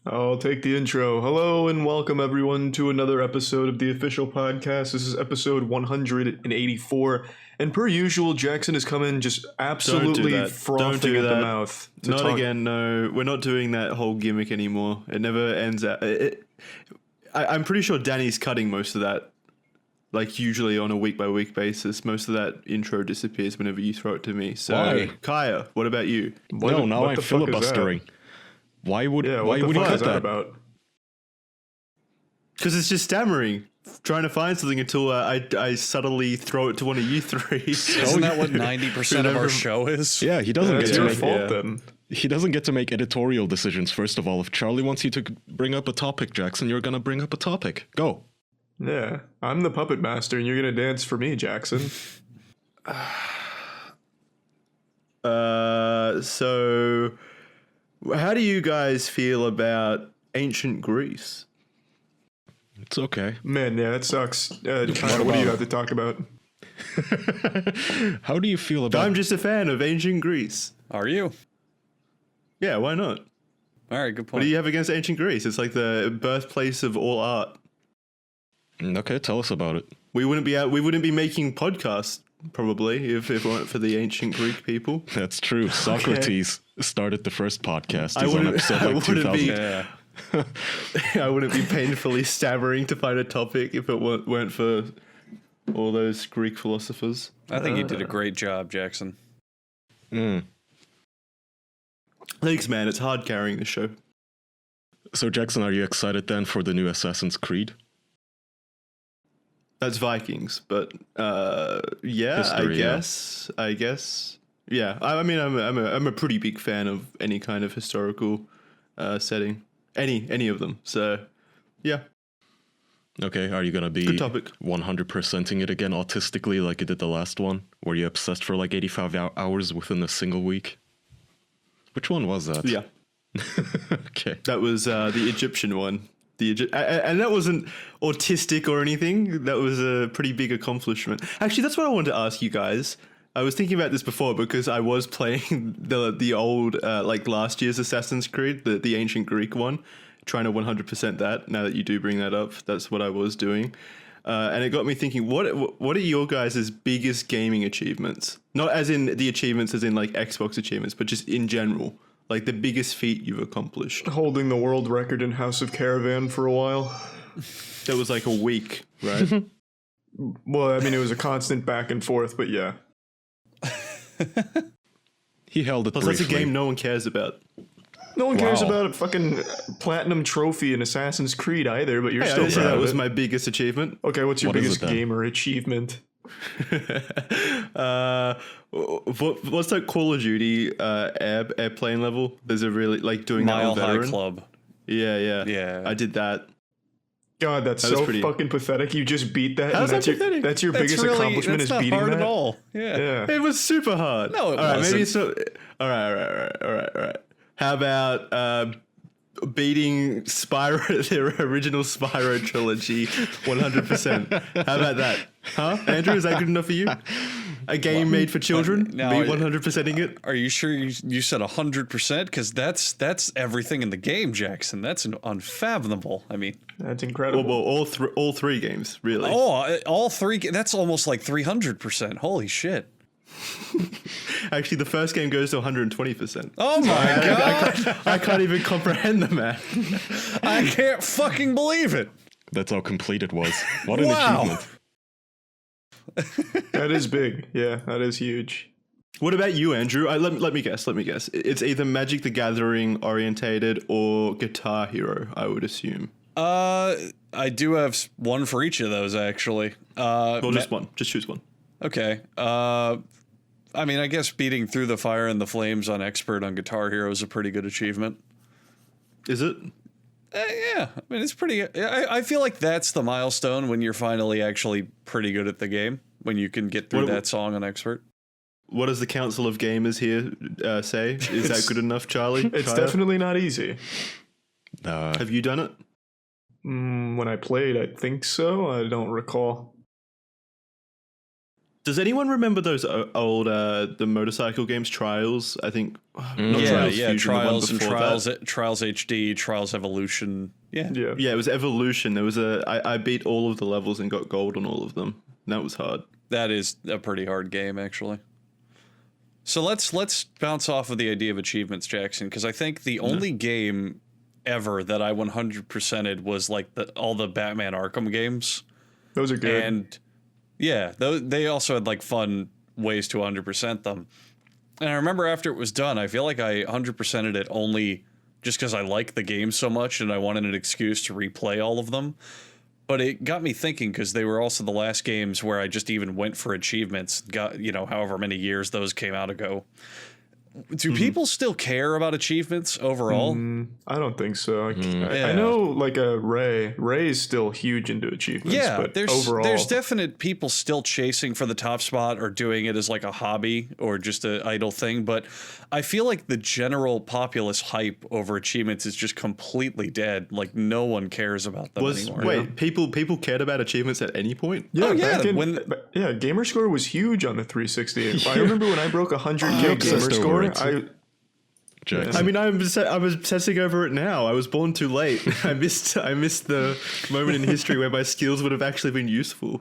I'll take the intro. Hello and welcome everyone to another episode of the official podcast. This is episode 184. And per usual, Jackson has come in just absolutely frothing at the mouth. Not again, no. We're not doing that whole gimmick anymore. It never ends out. I'm pretty sure Danny's cutting most of that. Like usually on a week-by-week basis, most of that intro disappears whenever you throw it to me. So, Why? Kaya, what about you? Now I'm filibustering. Why would you cut that? About? Because it's just stammering, trying to find something until I subtly throw it to one of you three. Isn't that what 90% of our show is? Yeah, he doesn't get to your make fault then. He doesn't get to make editorial decisions. First of all, if Charlie wants you to bring up a topic, Jackson, you're gonna bring up a topic. Go. Yeah, I'm the puppet master, and you're gonna dance for me, Jackson. So, how do you guys feel about ancient Greece? It's okay. Man, yeah, that sucks. What do you have to talk about? How do you feel about? I'm just a fan of ancient Greece. Are you? Yeah, why not? All right, good point. What do you have against ancient Greece? It's like the birthplace of all art. Okay, tell us about it. We wouldn't be making podcasts probably if it weren't for the ancient Greek people. That's true. Socrates started the first podcast. I He's on wouldn't- episode I like wouldn't 2000. be- Yeah. I wouldn't be painfully stammering to find a topic if it weren't for all those Greek philosophers. I think you did a great job, Jackson. Thanks, man. It's hard carrying the show. So, Jackson, are you excited then for the new Assassin's Creed? That's Vikings, but yeah, History, I guess. Yeah, I mean, I'm a pretty big fan of any kind of historical setting, any of them. So, yeah. Okay, are you gonna be Good topic. 100%ing it again autistically like you did the last one? Were you obsessed for like 85 hours within a single week? Which one was that? Yeah, Okay. that was the Egyptian one. And that wasn't autistic or anything. That was a pretty big accomplishment. Actually, that's what I wanted to ask you guys. I was thinking about this before because I was playing the old, like last year's Assassin's Creed, the ancient Greek one, trying to 100% that. Now that you do bring that up, that's what I was doing. And it got me thinking, what are your guys' biggest gaming achievements? Not as in the achievements as in like Xbox achievements, but just in general. Like the biggest feat you've accomplished. Holding the world record in House of Caravan for a while. That was like a week, right? Well, I mean, it was a constant back and forth, but yeah. He held it Plus, briefly. that's a game no one cares about. No one cares Wow. about a fucking platinum trophy in Assassin's Creed either, but you're Hey, I still didn't say proud that of was it. my biggest achievement. Okay, what's your What is biggest it then? gamer achievement? What's that Call of Duty airplane level? There's a really like doing Mile that on High veteran. Club. Yeah. Yeah. I did that. God, that's That was so pretty- fucking pathetic. You just beat that, How's and that pathetic? that's your biggest accomplishment is not beating hard that. at all. Yeah. Yeah. It was super hard. No, it all right, maybe wasn't. it's not. All right. How about beating Spyro, their original Spyro trilogy, 100%? How about that? Huh, Andrew? Is that good enough for you? A game made for children? now Me I- 100%ing it? Are you sure you said 100%? Because that's everything in the game, Jackson. That's unfathomable. I mean, That's incredible. Well, all three games, really. all three. That's almost like 300%. Holy shit. Actually, the first game goes to 120%. Oh my god. I can't even comprehend the math. I can't fucking believe it. That's how complete it was. What an Wow. achievement. That is big. Yeah, that is huge. What about you, Andrew? Let me guess. It's either Magic the Gathering orientated or Guitar Hero, I would assume. I do have one for each of those actually. Well, just one. Just choose one. Okay. I mean, I guess beating Through the Fire and the Flames on Expert on Guitar Hero is a pretty good achievement. Is it? Yeah, I mean, it's pretty. I feel like that's the milestone when you're finally actually pretty good at the game, when you can get through What- that song on Expert. What does the Council of Gamers here say? Is that good enough, Charlie? It's Kaya? definitely not easy. Have you done it? When I played, I think so. I don't recall. Does anyone remember those old the motorcycle games Trials? I think not Yeah, Fusion, Trials and Trials. Trials HD, Trials Evolution. Yeah. Yeah, it was Evolution. There was I beat all of the levels and got gold on all of them. And that was hard. That is a pretty hard game, actually. So let's bounce off of the idea of achievements, Jackson, because I think the only game ever that I 100%ed was like all the Batman Arkham games. Those are good. And yeah, they also had like fun ways to 100% them. And I remember after it was done, I feel like I 100%ed it only just because I liked the game so much and I wanted an excuse to replay all of them. But it got me thinking because they were also the last games where I just even went for achievements, got, however many years those came out ago. Do people still care about achievements overall? I don't think so. I know, like Ray is still huge into achievements. Yeah, but there's overall, definite people still chasing for the top spot or doing it as like a hobby or just an idle thing. But I feel like the general populace hype over achievements is just completely dead. Like no one cares about them anymore. Wait, people cared about achievements at any point? yeah, yeah, Gamerscore was huge on the 360. I remember when I broke 100K Gamerscore. Jackson. I mean, I'm obsessing over it now. I was born too late. I missed the moment in history where my skills would have actually been useful.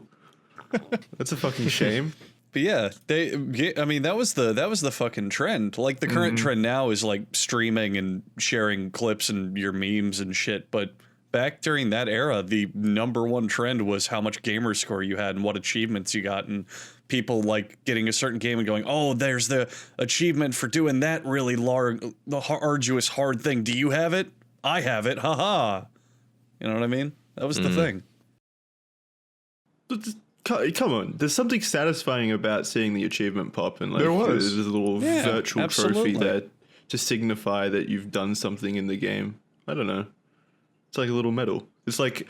That's a fucking shame. But yeah, that was the fucking trend. Like the current trend now is like streaming and sharing clips and your memes and shit. But back during that era, the number one trend was how much gamer score you had and what achievements you got, and people like getting a certain game and going, oh, there's the achievement for doing that really arduous, hard thing. Do you have it? I have it. Haha. You know what I mean? That was the thing. Come on, there's something satisfying about seeing the achievement pop and like There was. there's a little virtual absolutely. trophy there to signify that you've done something in the game. I don't know. It's like a little medal. It's like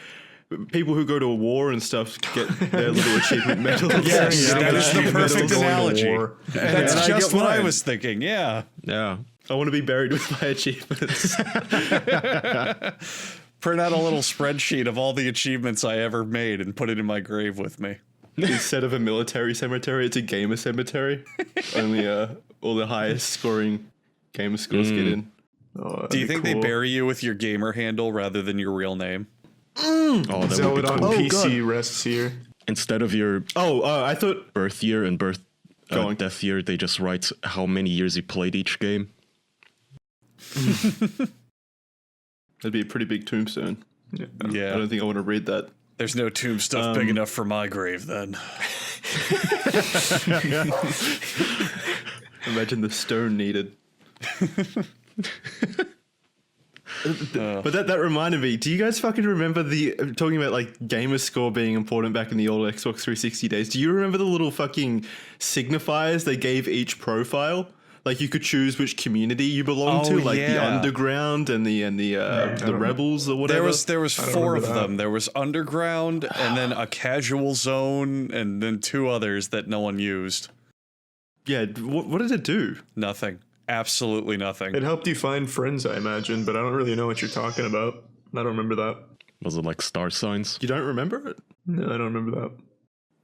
people who go to a war and stuff get their little achievement medals. Yes, that is the perfect analogy. That's And I just get what I mine. was thinking. Yeah. Yeah. I want to be buried with my achievements. Print out a little spreadsheet of all the achievements I ever made and put it in my grave with me. Instead of a military cemetery, it's a gamer cemetery. Only all the highest scoring gamer scores get in. Do you think they bury you with your gamer handle rather than your real name? Oh, that would be Zealot cool. on PC rests here. Instead of your I thought birth year and Go on. death year, they just write how many years you played each game. that'd be a pretty big tombstone. I Yeah. don't think I want to read that. There's no tomb stuff big enough for my grave then. Imagine the stone needed. But that reminded me, do you guys fucking remember talking about like gamer score being important back in the old Xbox 360 days? Do you remember the little fucking signifiers they gave each profile? Like you could choose which community you belong to, like the underground and the rebels or whatever. There was four of remember that. them. There was underground and then a casual zone and then two others that no one used. Yeah, what did it do? Nothing. Absolutely nothing. It helped you find friends, I imagine, but I don't really know what you're talking about. I don't remember that. Was it like star signs? You don't remember it? No, I don't remember that.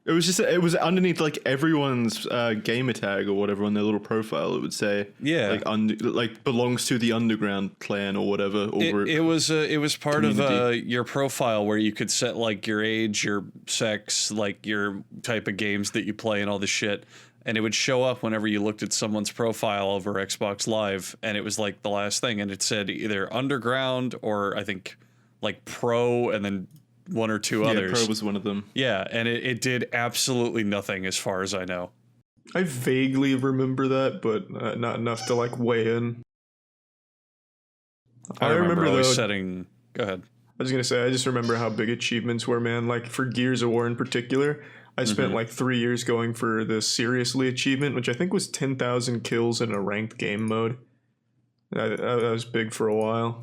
It was underneath like everyone's gamer tag or whatever on their little profile. It would say like belongs to the underground clan or whatever. Or group. It was part of Community. your profile where you could set like your age, your sex, like your type of games that you play and all this shit. And it would show up whenever you looked at someone's profile over Xbox Live, and it was like the last thing, and it said either underground or I think like pro, and then one or two others. Yeah, pro was one of them. Yeah, and it did absolutely nothing as far as I know. I vaguely remember that, but not enough to like weigh in. I remember always setting. Go ahead. I was gonna say, I just remember how big achievements were, man. Like for Gears of War in particular, I spent like 3 years going for the Seriously achievement, which I think was 10,000 kills in a ranked game mode. That was big for a while.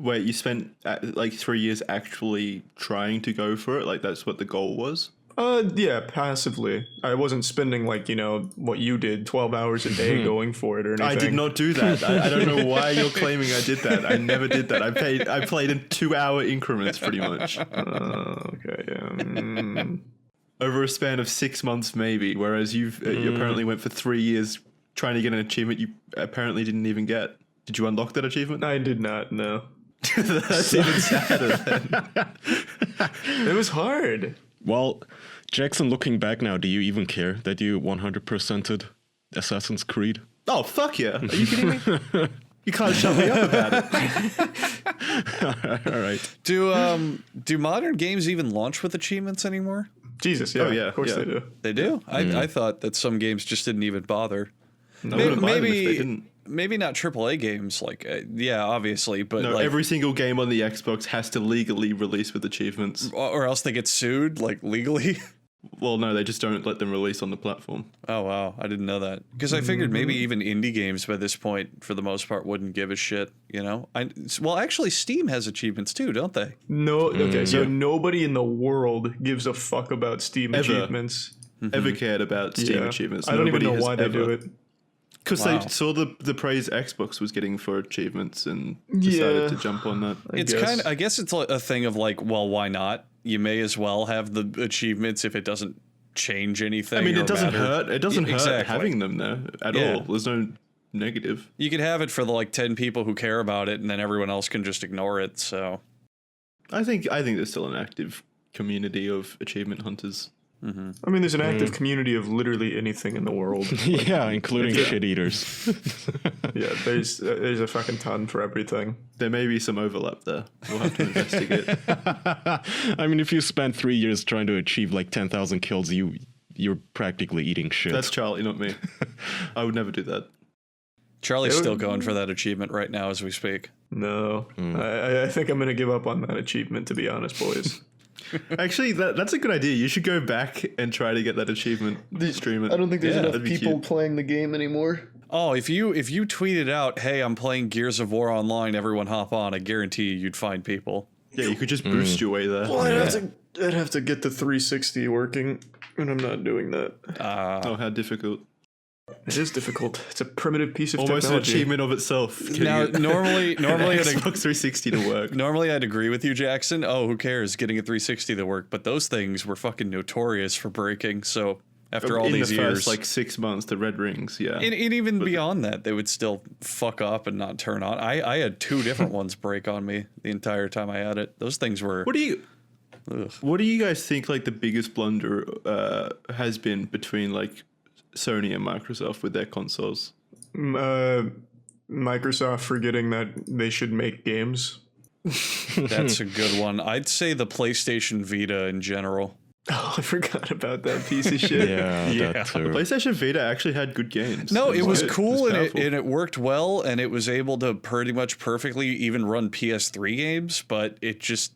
Wait, you spent like 3 years actually trying to go for it? Like that's what the goal was? Yeah, passively. I wasn't spending like, what you did, 12 hours a day going for it or anything. I did not do that. I don't know why you're claiming I did that. I never did that. I played in 2 hour increments pretty much. Okay, yeah. over a span of 6 months, maybe. Whereas you apparently went for 3 years trying to get an achievement you apparently didn't even get. Did you unlock that achievement? I did not, no. That's even sadder then. It was hard. Well, Jackson, looking back now, do you even care that you 100%ed Assassin's Creed? Oh, fuck yeah. Are you kidding me? You can't shut me up about it. All right. Do modern games even launch with achievements anymore? Jesus, yeah. Oh, yeah, Of course yeah. they do. They do. I thought that some games just didn't even bother. I wouldn't mind them if they didn't. Maybe not AAA games, like yeah, obviously, but No, like, every single game on the Xbox has to legally release with achievements. or else they get sued, like legally. Well, no, they just don't let them release on the platform. Oh wow, I didn't know that, because I figured maybe even indie games by this point, for the most part, wouldn't give a shit. You know, well, actually, Steam has achievements too, don't they? No, okay, so yeah. nobody in the world gives a fuck about Steam Ever. achievements. Ever cared about Steam Yeah. achievements? I don't even Nobody know has why they ever. do it. Because Wow. they saw the praise Xbox was getting for achievements and decided Yeah. to jump on that. I guess it's a thing of like, well, why not? You may as well have the achievements if it doesn't change anything. I mean, or it doesn't matter. hurt. It doesn't hurt Exactly. having them there at Yeah. all. There's no negative. You could have it for the like 10 people who care about it, and then everyone else can just ignore it. So I think there's still an active community of achievement hunters. I mean, there's an active community of literally anything in the world. Yeah, including shit eaters. Yeah, there's a fucking ton for everything. There may be some overlap there. We'll have to investigate. I mean, if you spend 3 years trying to achieve like 10,000 kills, you're practically eating shit. That's Charlie, not me. I would never do that. Charlie's It still would- going for that achievement right now as we speak. No, I think I'm gonna give up on that achievement. To be honest, boys. Actually, that's a good idea. You should go back and try to get that achievement. Stream it. think there's enough that'd be cute. playing the game anymore. Oh, if you tweeted out, "Hey, I'm playing Gears of War online. Everyone hop on." I guarantee you'd find people. Yeah, you could just boost your way there. Well, I'd have to get the 360 working, and I'm not doing that. Oh, how difficult. It is difficult. It's a primitive piece of Almost technology. an achievement of itself. Now, Getting normally, an I'd Xbox 360 to work. normally I'd agree with you, Jackson. Oh, who cares? Getting a 360 to work, but those things were fucking notorious for breaking. So after all in these the years, first like 6 months, the red rings, yeah. and even beyond that, they would still fuck up and not turn on. I had 2 different ones break on me the entire time I had it. Those things were. What do you guys think like the biggest blunder has been between like Sony and Microsoft with their consoles? Microsoft forgetting that they should make games. That's a good one. I'd say the PlayStation Vita in general. Oh, I forgot about that piece of shit. yeah, that too. PlayStation Vita actually had good games. No, it was good. cool It was and powerful. it worked well, and it was able to pretty much perfectly even run PS3 games, but it just,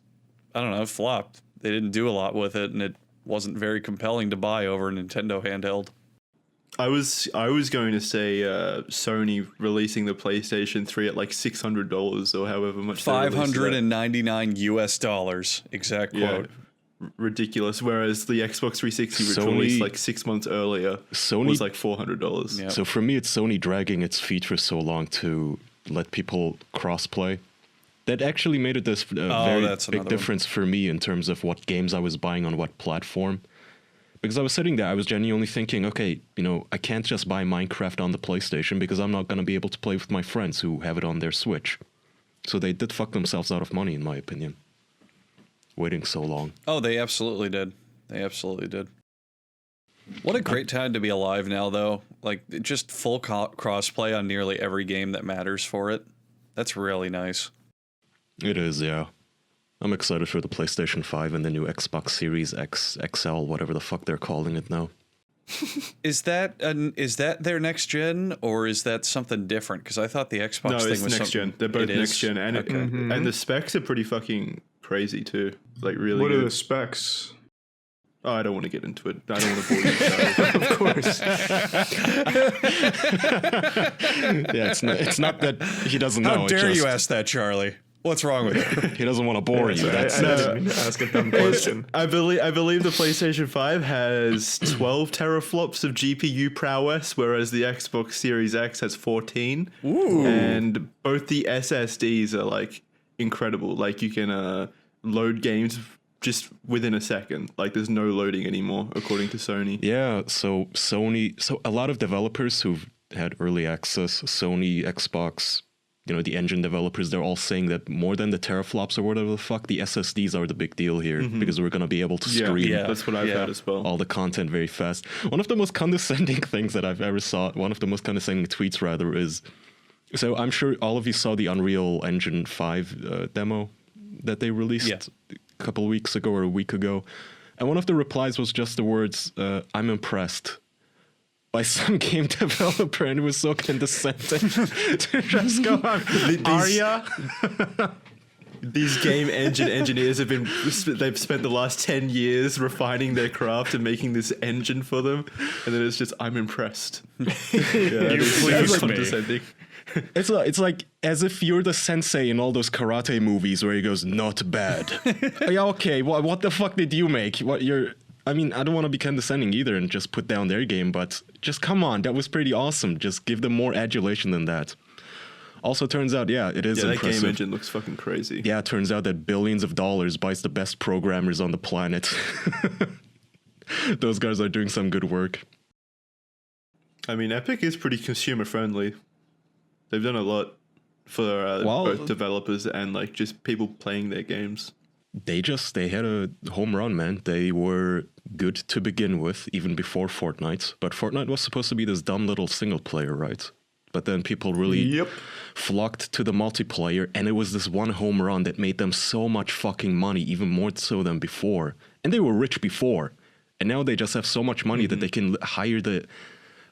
I don't know, flopped. They didn't do a lot with it, and it wasn't very compelling to buy over a Nintendo handheld. I was going to say Sony releasing the PlayStation 3 at like $600 or however much. they released that. $599 US, exact quote. Ridiculous. Whereas the Xbox 360, which Sony- released like 6 months earlier, Sony- was like $400. Yeah. So for me, it's Sony dragging its feet for so long to let people crossplay. That actually made it this very that's big another one. difference for me in terms of what games I was buying on what platform. Because I was sitting there, I was genuinely thinking, okay, I can't just buy Minecraft on the PlayStation because I'm not going to be able to play with my friends who have it on their Switch. So they did fuck themselves out of money, in my opinion. Waiting so long. Oh, they absolutely did. They absolutely did. What a great time to be alive now, though. Like, just full crossplay on nearly every game that matters for it. That's really nice. It is, yeah. I'm excited for the PlayStation 5 and the new Xbox Series X, XL, whatever the fuck they're calling it now. Is that their next gen, or is that something different? Because I thought the Xbox No, thing it's was next something- gen. They're both It next is? gen, and Okay. and the specs are pretty fucking crazy too. Like really What are good. the specs? Oh, I don't want to get into it. I don't want to bore you. Charlie. Of course. Yeah, it's not that he doesn't How know. dare it you just, ask that, Charlie? What's wrong with you? He doesn't want to bore you. I That's didn't mean to ask a dumb question. I believe the PlayStation 5 has 12 teraflops of GPU prowess, whereas the Xbox Series X has 14. Ooh. And both the SSDs are like incredible. Like you can load games just within a second. Like there's no loading anymore, according to Sony. Yeah, so a lot of developers who've had early access, Sony, Xbox, the engine developers, they're all saying that more than the teraflops or whatever the fuck, the SSDs are the big deal here because we're going to be able to stream That's what I've heard as well. all the content very fast. One of the most condescending things that I've ever saw, one of the most condescending tweets rather, is, so I'm sure all of you saw the Unreal Engine 5 demo that they released a couple of weeks ago or a week ago. And one of the replies was just the words, I'm impressed, by some game developer, and it was so condescending to just go on. Are ya? These game engine engineers they've spent the last 10 years refining their craft and making this engine for them, and then it's just, I'm impressed. You pleased me. It's like as if you're the sensei in all those karate movies where he goes, not bad. Yeah, okay, what the fuck did you make? I don't want to be condescending either and just put down their game, but just come on, that was pretty awesome. Just give them more adulation than that. Also, turns out, it is impressive. That game engine looks fucking crazy. Yeah, it turns out that billions of dollars buys the best programmers on the planet. Those guys are doing some good work. I mean, Epic is pretty consumer friendly. They've done a lot for both developers and like just people playing their games. They had a home run, man. They were good to begin with, even before Fortnite. But Fortnite was supposed to be this dumb little single player, right? But then people really flocked to the multiplayer, and it was this one home run that made them so much fucking money, even more so than before. And they were rich before. And now they just have so much money that they can hire the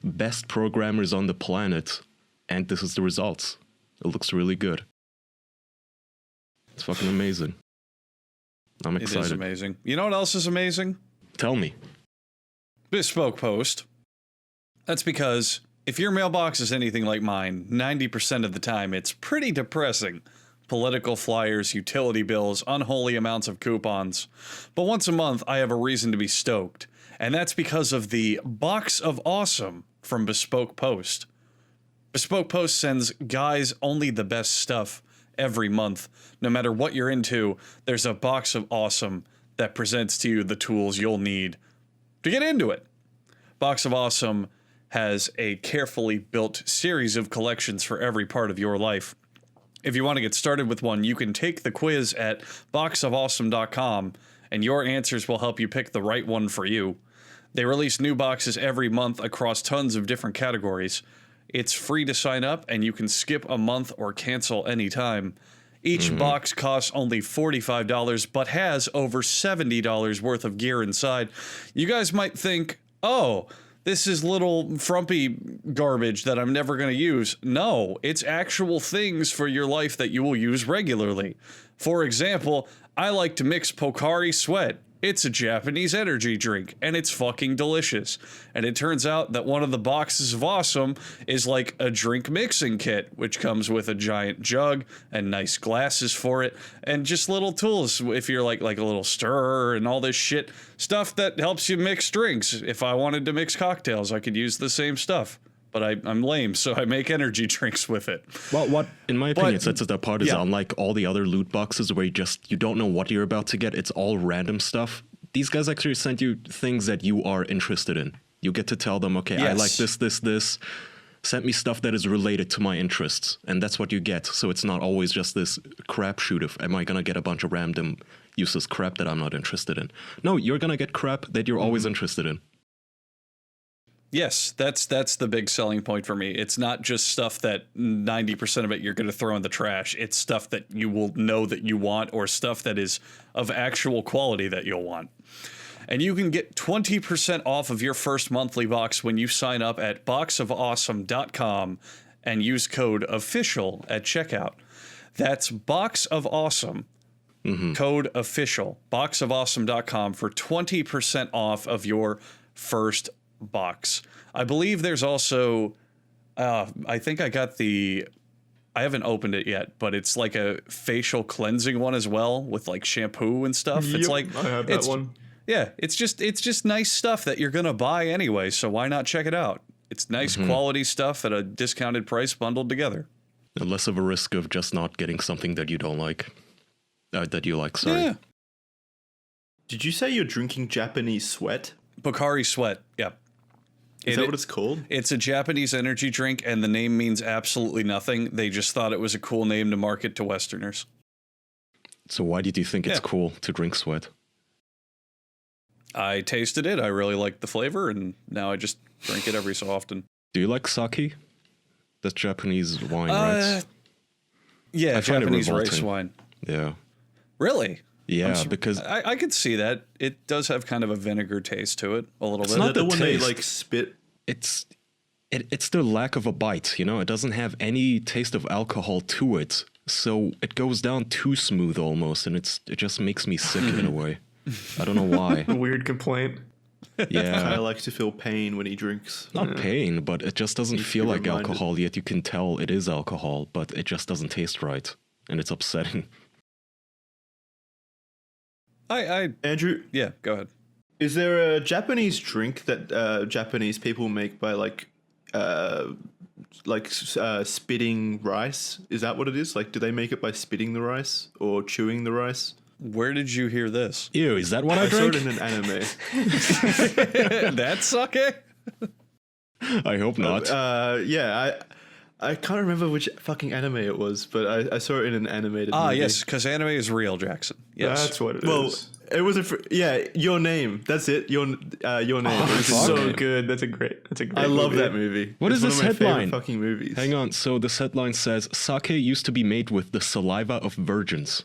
best programmers on the planet. And this is the results. It looks really good. It's fucking amazing. I'm excited. It is amazing. You know what else is amazing? Tell me. Bespoke Post. That's because if your mailbox is anything like mine, 90% of the time it's pretty depressing. Political flyers, utility bills, unholy amounts of coupons. But once a month, I have a reason to be stoked. And that's because of the Box of Awesome from Bespoke Post. Bespoke Post sends guys only the best stuff every month. No matter what you're into, there's a Box of Awesome that presents to you the tools you'll need to get into it. Box of Awesome has a carefully built series of collections for every part of your life. If you want to get started with one, you can take the quiz at boxofawesome.com, and your answers will help you pick the right one for you. They release new boxes every month across tons of different categories. It's free to sign up, and you can skip a month or cancel anytime. Each box costs only $45, but has over $70 worth of gear inside. You guys might think, oh, this is little frumpy garbage that I'm never going to use. No, it's actual things for your life that you will use regularly. For example, I like to mix Pocari Sweat. It's a Japanese energy drink, and it's fucking delicious. And it turns out that one of the boxes of awesome is like a drink mixing kit, which comes with a giant jug and nice glasses for it, and just little tools if you're like a little stirrer and all this shit. Stuff that helps you mix drinks. If I wanted to mix cocktails, I could use the same stuff. But I'm lame, so I make energy drinks with it. Well, what, in my opinion, sets it apart is unlike all the other loot boxes where you don't know what you're about to get. It's all random stuff. These guys actually send you things that you are interested in. You get to tell them, okay, I like this. Send me stuff that is related to my interests. And that's what you get. So it's not always just this crapshoot of, am I going to get a bunch of random useless crap that I'm not interested in? No, you're going to get crap that you're always interested in. Yes, that's the big selling point for me. It's not just stuff that 90% of it you're going to throw in the trash. It's stuff that you will know that you want, or stuff that is of actual quality that you'll want. And you can get 20% off of your first monthly box when you sign up at boxofawesome.com and use code OFFICIAL at checkout. That's Box of Awesome, code OFFICIAL, boxofawesome.com for 20% off of your first box. I believe there's also I think I haven't opened it yet, but it's like a facial cleansing one as well with like shampoo and stuff. Yep, it's like I have that one. Yeah, it's just nice stuff that you're gonna buy anyway, so why not check it out? It's nice quality stuff at a discounted price bundled together. And less of a risk of just not getting something that you don't like. That you like, sorry. Yeah. Did you say you're drinking Japanese sweat? Pocari Sweat. Yep. Is that what it's called? It's a Japanese energy drink, and the name means absolutely nothing. They just thought it was a cool name to market to Westerners. So why did you think it's cool to drink sweat? I tasted it. I really liked the flavor, and now I just drink it every so often. Do you like sake? That's Japanese wine, right? Yeah, I find Japanese it rice revolting. wine. Yeah. Really? Yeah, because I could see that. It does have kind of a vinegar taste to it, a little bit. not The one they taste. like spit. it's the lack of a bite, you know? It doesn't have any taste of alcohol to it. So it goes down too smooth almost, and it just makes me sick in a way. I don't know why. A weird complaint. Yeah. I like to feel pain when he drinks. Not pain, but it just doesn't feel like reminded. alcohol, yet you can tell it is alcohol, but it just doesn't taste right. And it's upsetting. Andrew, Yeah, go ahead. is there a Japanese drink that Japanese people make by spitting rice? Is that what it is? Like, do they make it by spitting the rice or chewing the rice? Where did you hear this? Ew, is that what I I saw drank? it in an anime. That's sake? I hope not. I can't remember which fucking anime it was, but I saw it in an animated movie. Yes, because anime is real, Jackson. Yes. That's what it is. Well, it was Your Name. That's it. Your Name. It was in so Your Name. good. That's a great I love movie. that movie. What It's is one this of my favorite headline? fucking movies. Hang on, so this headline says, sake used to be made with the saliva of virgins.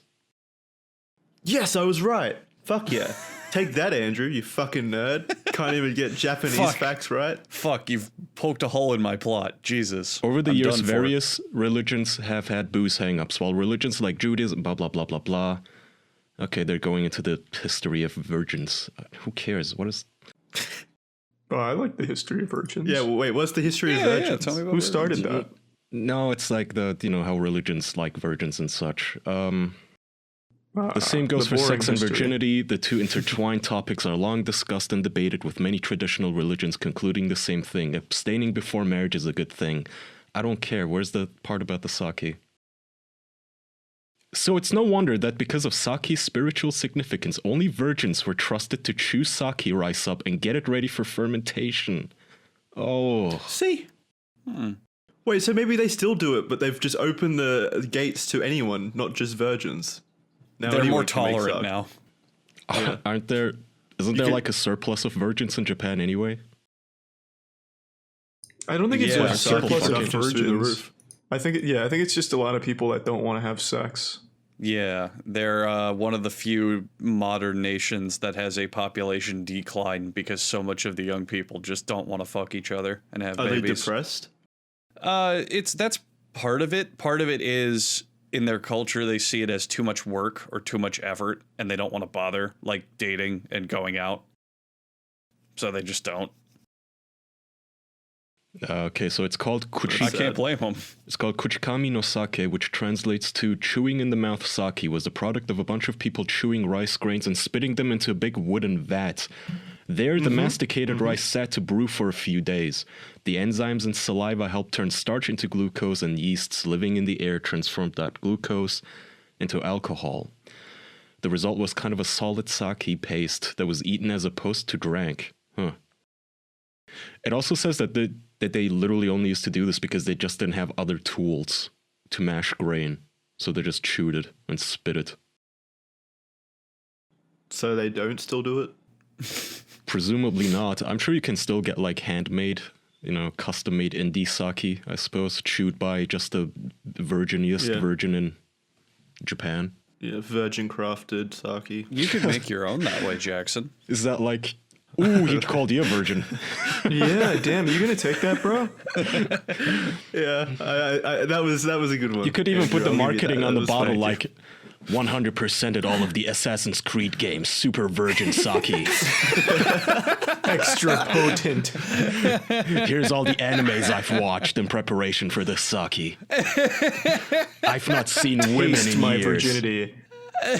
Yes, I was right. Fuck yeah. Take that, Andrew, you fucking nerd. Can't even get Japanese Fuck. facts right. Fuck, you've poked a hole in my plot. Jesus. Over the I'm years, done for. various religions have had booze hang-ups, while religions like Judaism, blah, blah, blah, blah, blah. Okay, they're going into the history of virgins. Who cares? What is... Oh, I like the history of virgins. Yeah, well, wait, what's the history of virgins? tell me about Who started virgins. that? No, it's like how religions like virgins and such. The same goes for boring sex and history. virginity. The two intertwined topics are long discussed and debated, with many traditional religions concluding the same thing. Abstaining before marriage is a good thing. I don't care. Where's the part about the sake? So it's no wonder that because of sake's spiritual significance, only virgins were trusted to chew sake rice up and get it ready for fermentation. Oh. See? Wait, so maybe they still do it, but they've just opened the gates to anyone, not just virgins. Now They're more anyone can make tolerant sake. now. Isn't there like a surplus of virgins in Japan anyway? I don't think it's Yeah, like a surplus of production is through the virgins. roof. I think it's just a lot of people that don't want to have sex. Yeah, they're one of the few modern nations that has a population decline because so much of the young people just don't want to fuck each other and have Are they babies. depressed? That's part of it. Part of it is in their culture they see it as too much work or too much effort, and they don't want to bother like dating and going out, so they just don't. Okay, so it's called I can't blame them. It's called Kuchikami no Sake, which translates to chewing in the mouth sake, was the product of a bunch of people chewing rice grains and spitting them into a big wooden vat. There, the masticated rice sat to brew for a few days. The enzymes in saliva helped turn starch into glucose, and yeasts living in the air transformed that glucose into alcohol. The result was kind of a solid sake paste that was eaten as opposed to drank. Huh. It also says that they literally only used to do this because they just didn't have other tools to mash grain. So they just chewed it and spit it. So they don't still do it? Presumably not. I'm sure you can still get like handmade, custom-made indie sake, I suppose, chewed by just the virginiest virgin in Japan. Yeah, virgin crafted sake. You could make your own that way, Jackson. Is that like, ooh, he called you a virgin? Yeah, damn, you gonna take that, bro? Yeah, I that was a good one. You could even Andrew, put the I'll give you marketing that. on That the was bottle funny. like 100% at all of the Assassin's Creed games, super virgin sake. Extra potent. Here's all the animes I've watched in preparation for this sake. I've not seen women Taste in my years. virginity. All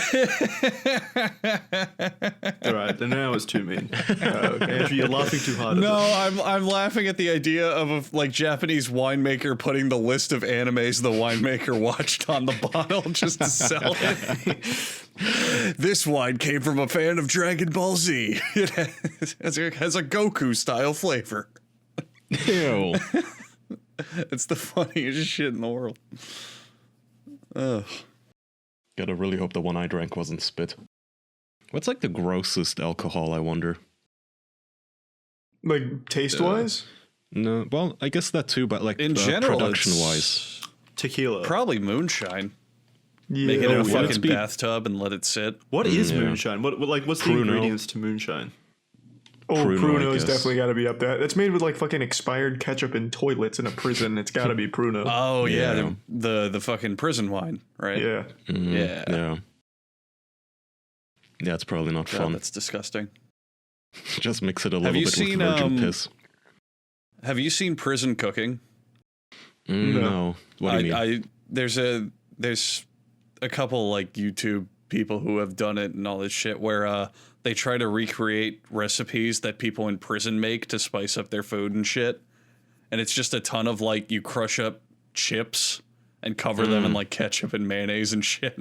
right, then now it's too mean. Andrew, you're laughing too hard. No, I'm laughing at the idea of a like Japanese winemaker putting the list of animes the winemaker watched on the bottle just to sell it. This wine came from a fan of Dragon Ball Z. It has a Goku style flavor. Ew. It's the funniest shit in the world. Ugh. Gotta really hope the one I drank wasn't spit. What's like the grossest alcohol, I wonder? Like taste-wise? No, well, I guess that too, but like In general, production-wise. Tequila. Probably moonshine. Yeah. Make it in a yeah. fucking bathtub and let it sit. What is yeah. moonshine? What's the Pruno. ingredients to moonshine? Oh, Pruno, I Pruno's guess. definitely got to be up there. It's made with like fucking expired ketchup in toilets in a prison. It's got to be Pruno. Oh yeah, Yeah. the fucking prison wine, right? Yeah. Mhm, Yeah. Yeah. Yeah, it's probably not God, fun. that's disgusting. Just mix it a Have little you bit seen, with virgin piss. Have you seen Prison Cooking? No. What do you mean? There's a couple like YouTube people who have done it and all this shit where they try to recreate recipes that people in prison make to spice up their food and shit. And it's just a ton of like you crush up chips and cover them in like ketchup and mayonnaise and shit.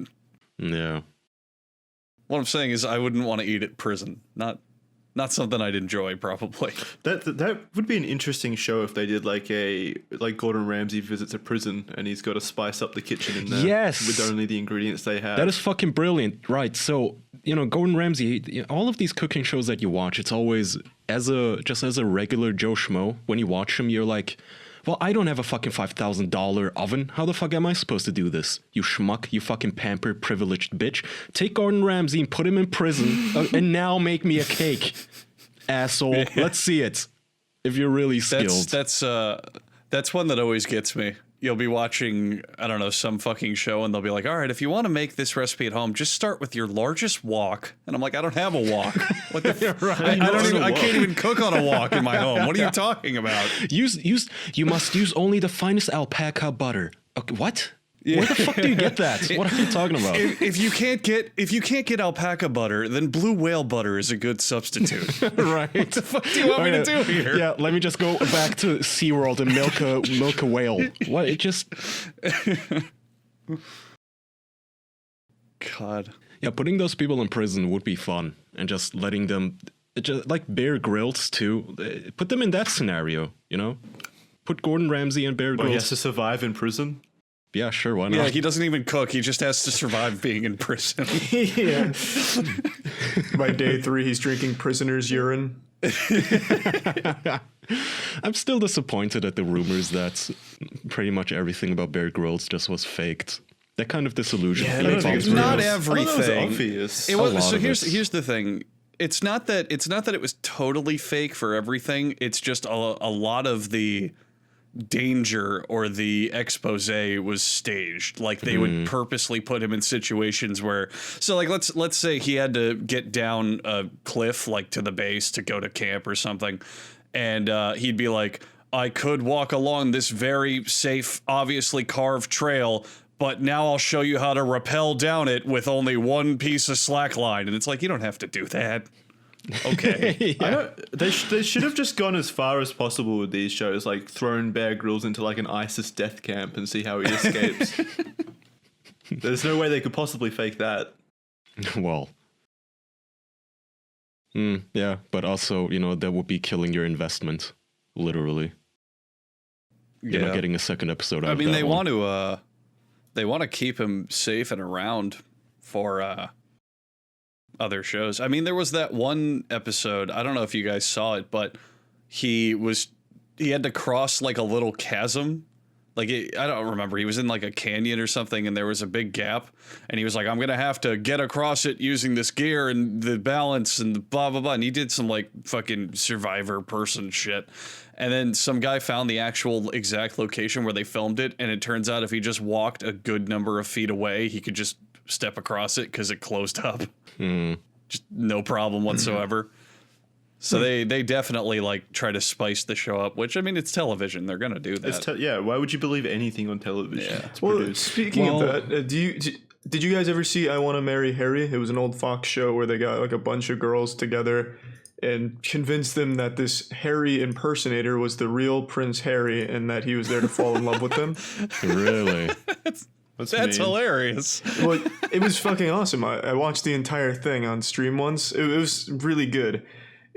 Yeah. What I'm saying is I wouldn't want to eat at prison. Not something I'd enjoy probably. That would be an interesting show if they did like Gordon Ramsay visits a prison and he's got to spice up the kitchen in there Yes. with only the ingredients they have. That is fucking brilliant. Right. So, Gordon Ramsay, all of these cooking shows that you watch, it's always as a regular Joe Schmo. When you watch them, you're like, well, I don't have a fucking $5,000 oven. How the fuck am I supposed to do this? You schmuck, you fucking pampered, privileged bitch. Take Gordon Ramsay and put him in prison and now make me a cake. Asshole. Yeah. Let's see it. If you're really skilled. That's one that always gets me. You'll be watching, I don't know, some fucking show and they'll be like, all right, if you want to make this recipe at home, just start with your largest wok. And I'm like, I don't have a wok. What the Right. I can't even cook on a wok in my home. What are you talking about? You must use only the finest alpaca butter. Okay, what? Yeah. Where the fuck do you get that? What are you talking about? If you can't get alpaca butter, then blue whale butter is a good substitute. Right. What the fuck do you want me to do here? Yeah, let me just go back to SeaWorld and milk a whale. What? It just... God. Yeah, putting those people in prison would be fun. And just letting them... Just like Bear Grylls, too. Put them in that scenario, Put Gordon Ramsay and Bear Grylls... He has to survive in prison? Yeah, sure, why not? Yeah, he doesn't even cook. He just has to survive being in prison. Yeah. By day 3, he's drinking prisoner's urine. I'm still disappointed at the rumors that pretty much everything about Bear Grylls just was faked. That kind of disillusion. Not everything. Obvious. It was, so here's the thing. It's not that it was totally fake for everything. It's just a lot of the danger or the expose was staged. Like they would purposely put him in situations where, so like let's say he had to get down a cliff like to the base to go to camp or something, and he'd be like, I could walk along this very safe, obviously carved trail, but now I'll show you how to rappel down it with only one piece of slack line. And it's like, you don't have to do that. Okay. Yeah. They should have just gone as far as possible with these shows, like thrown Bear Grylls into like an ISIS death camp and see how he escapes. There's no way they could possibly fake that. Well. Yeah, but also, that would be killing your investment, literally. You're not getting a second episode out of that. I mean, they want to keep him safe and around for other shows. I mean, there was that one episode, I don't know if you guys saw it, but he had to cross like a little chasm. Like, I don't remember. He was in like a canyon or something, and there was a big gap. And he was like, I'm going to have to get across it using this gear and the balance and the blah, blah, blah. And he did some like fucking survivor person shit. And then some guy found the actual exact location where they filmed it. And it turns out if he just walked a good number of feet away, he could just step across it because it closed up. Just no problem whatsoever. So they definitely like try to spice the show up, which I mean, it's television. They're gonna do that. Yeah. Why would you believe anything on television? Yeah. It's Well, produced. speaking of that, did you guys ever see I Want to Marry Harry? It was an old Fox show where they got like a bunch of girls together and convinced them that this Harry impersonator was the real Prince Harry and that he was there to fall in love with them. Really? That's hilarious. Well, it was fucking awesome. I watched the entire thing on stream once. It was really good.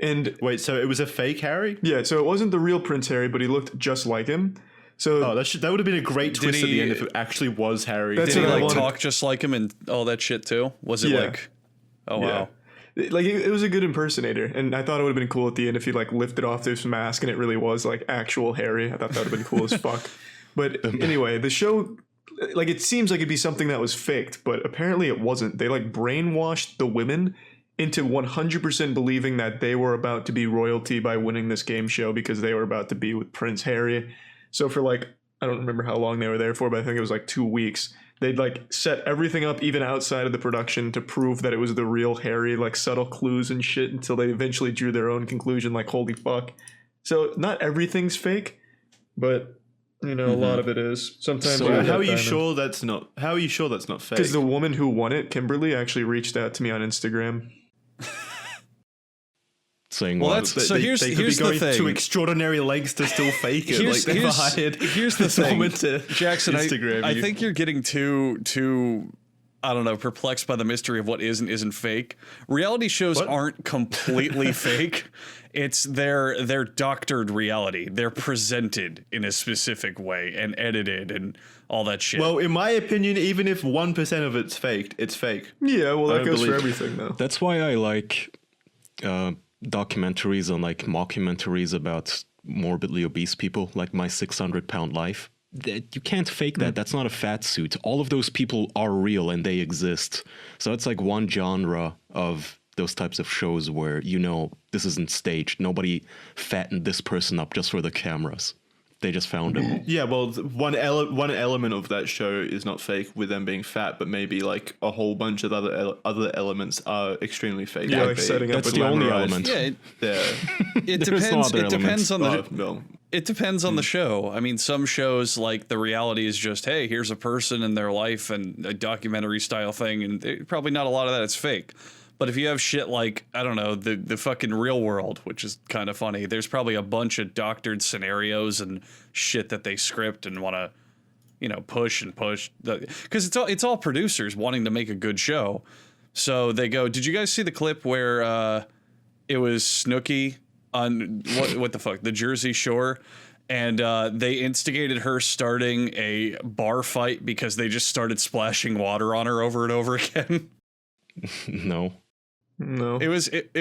And Wait, so it was a fake Harry? yeah, so it wasn't the real Prince Harry, but he looked just like him. So Oh, that would have been a great twist at the end if it actually was Harry. That's Did he what I like wanted. talk just like him and all that shit too? Was it Yeah. like, oh wow. like it was a good impersonator, and I thought it would have been cool at the end if he like lifted off this mask and it really was like actual Harry. I thought that would have been cool as fuck. But anyway, the show, like, it seems like it'd be something that was faked, but apparently it wasn't. They like brainwashed the women into 100% believing that they were about to be royalty by winning this game show because they were about to be with Prince Harry. So for like, I don't remember how long they were there for, but I think it was like 2 weeks. They'd like set everything up even outside of the production to prove that it was the real Harry, like subtle clues and shit, until they eventually drew their own conclusion, like, holy fuck. So not everything's fake, but you know, a lot of it is. Sometimes So you How get are you diamond. sure that's not? How are you sure that's not fake? Because the woman who won it, Kimberly, actually reached out to me on Instagram. Saying Well, what? that's- So here's could the be going thing. to extraordinary lengths to still fake it. Like they've hired here's the thing, someone to Jackson. Instagram I you. think you're getting too I don't know, perplexed by the mystery of what is and isn't fake. Reality shows aren't completely fake. It's their doctored reality. They're presented in a specific way and edited and all that shit. Well, in my opinion, even if 1% of it's faked, it's fake. Yeah, well, that don't goes for believe- everything, though. That's why I like documentaries and like mockumentaries about morbidly obese people, like My 600-Pound Life. You can't fake that. That's not a fat suit. All of those people are real and they exist. So it's like one genre of those types of shows where, you know, this isn't staged. Nobody fattened this person up just for the cameras. They just found him. Yeah, well, one element of that show is not fake with them being fat, but maybe like a whole bunch of other elements are extremely fake. Yeah, like They- setting up That's a the only glamorized- element. yeah, Yeah. it There's no depends. other It depends elements. on the. No. It depends on the show. I mean, some shows, like, the reality is just, hey, here's a person in their life and a documentary style thing, and probably not a lot of that is fake. But if you have shit like, I don't know, the fucking Real World, which is kind of funny, there's probably a bunch of doctored scenarios and shit that they script and want to, you know, push and push. Because it's all producers wanting to make a good show. So they go, did you guys see the clip where it was Snooki on what the fuck, the Jersey Shore, and they instigated her starting a bar fight because they just started splashing water on her over and over again? No. No. It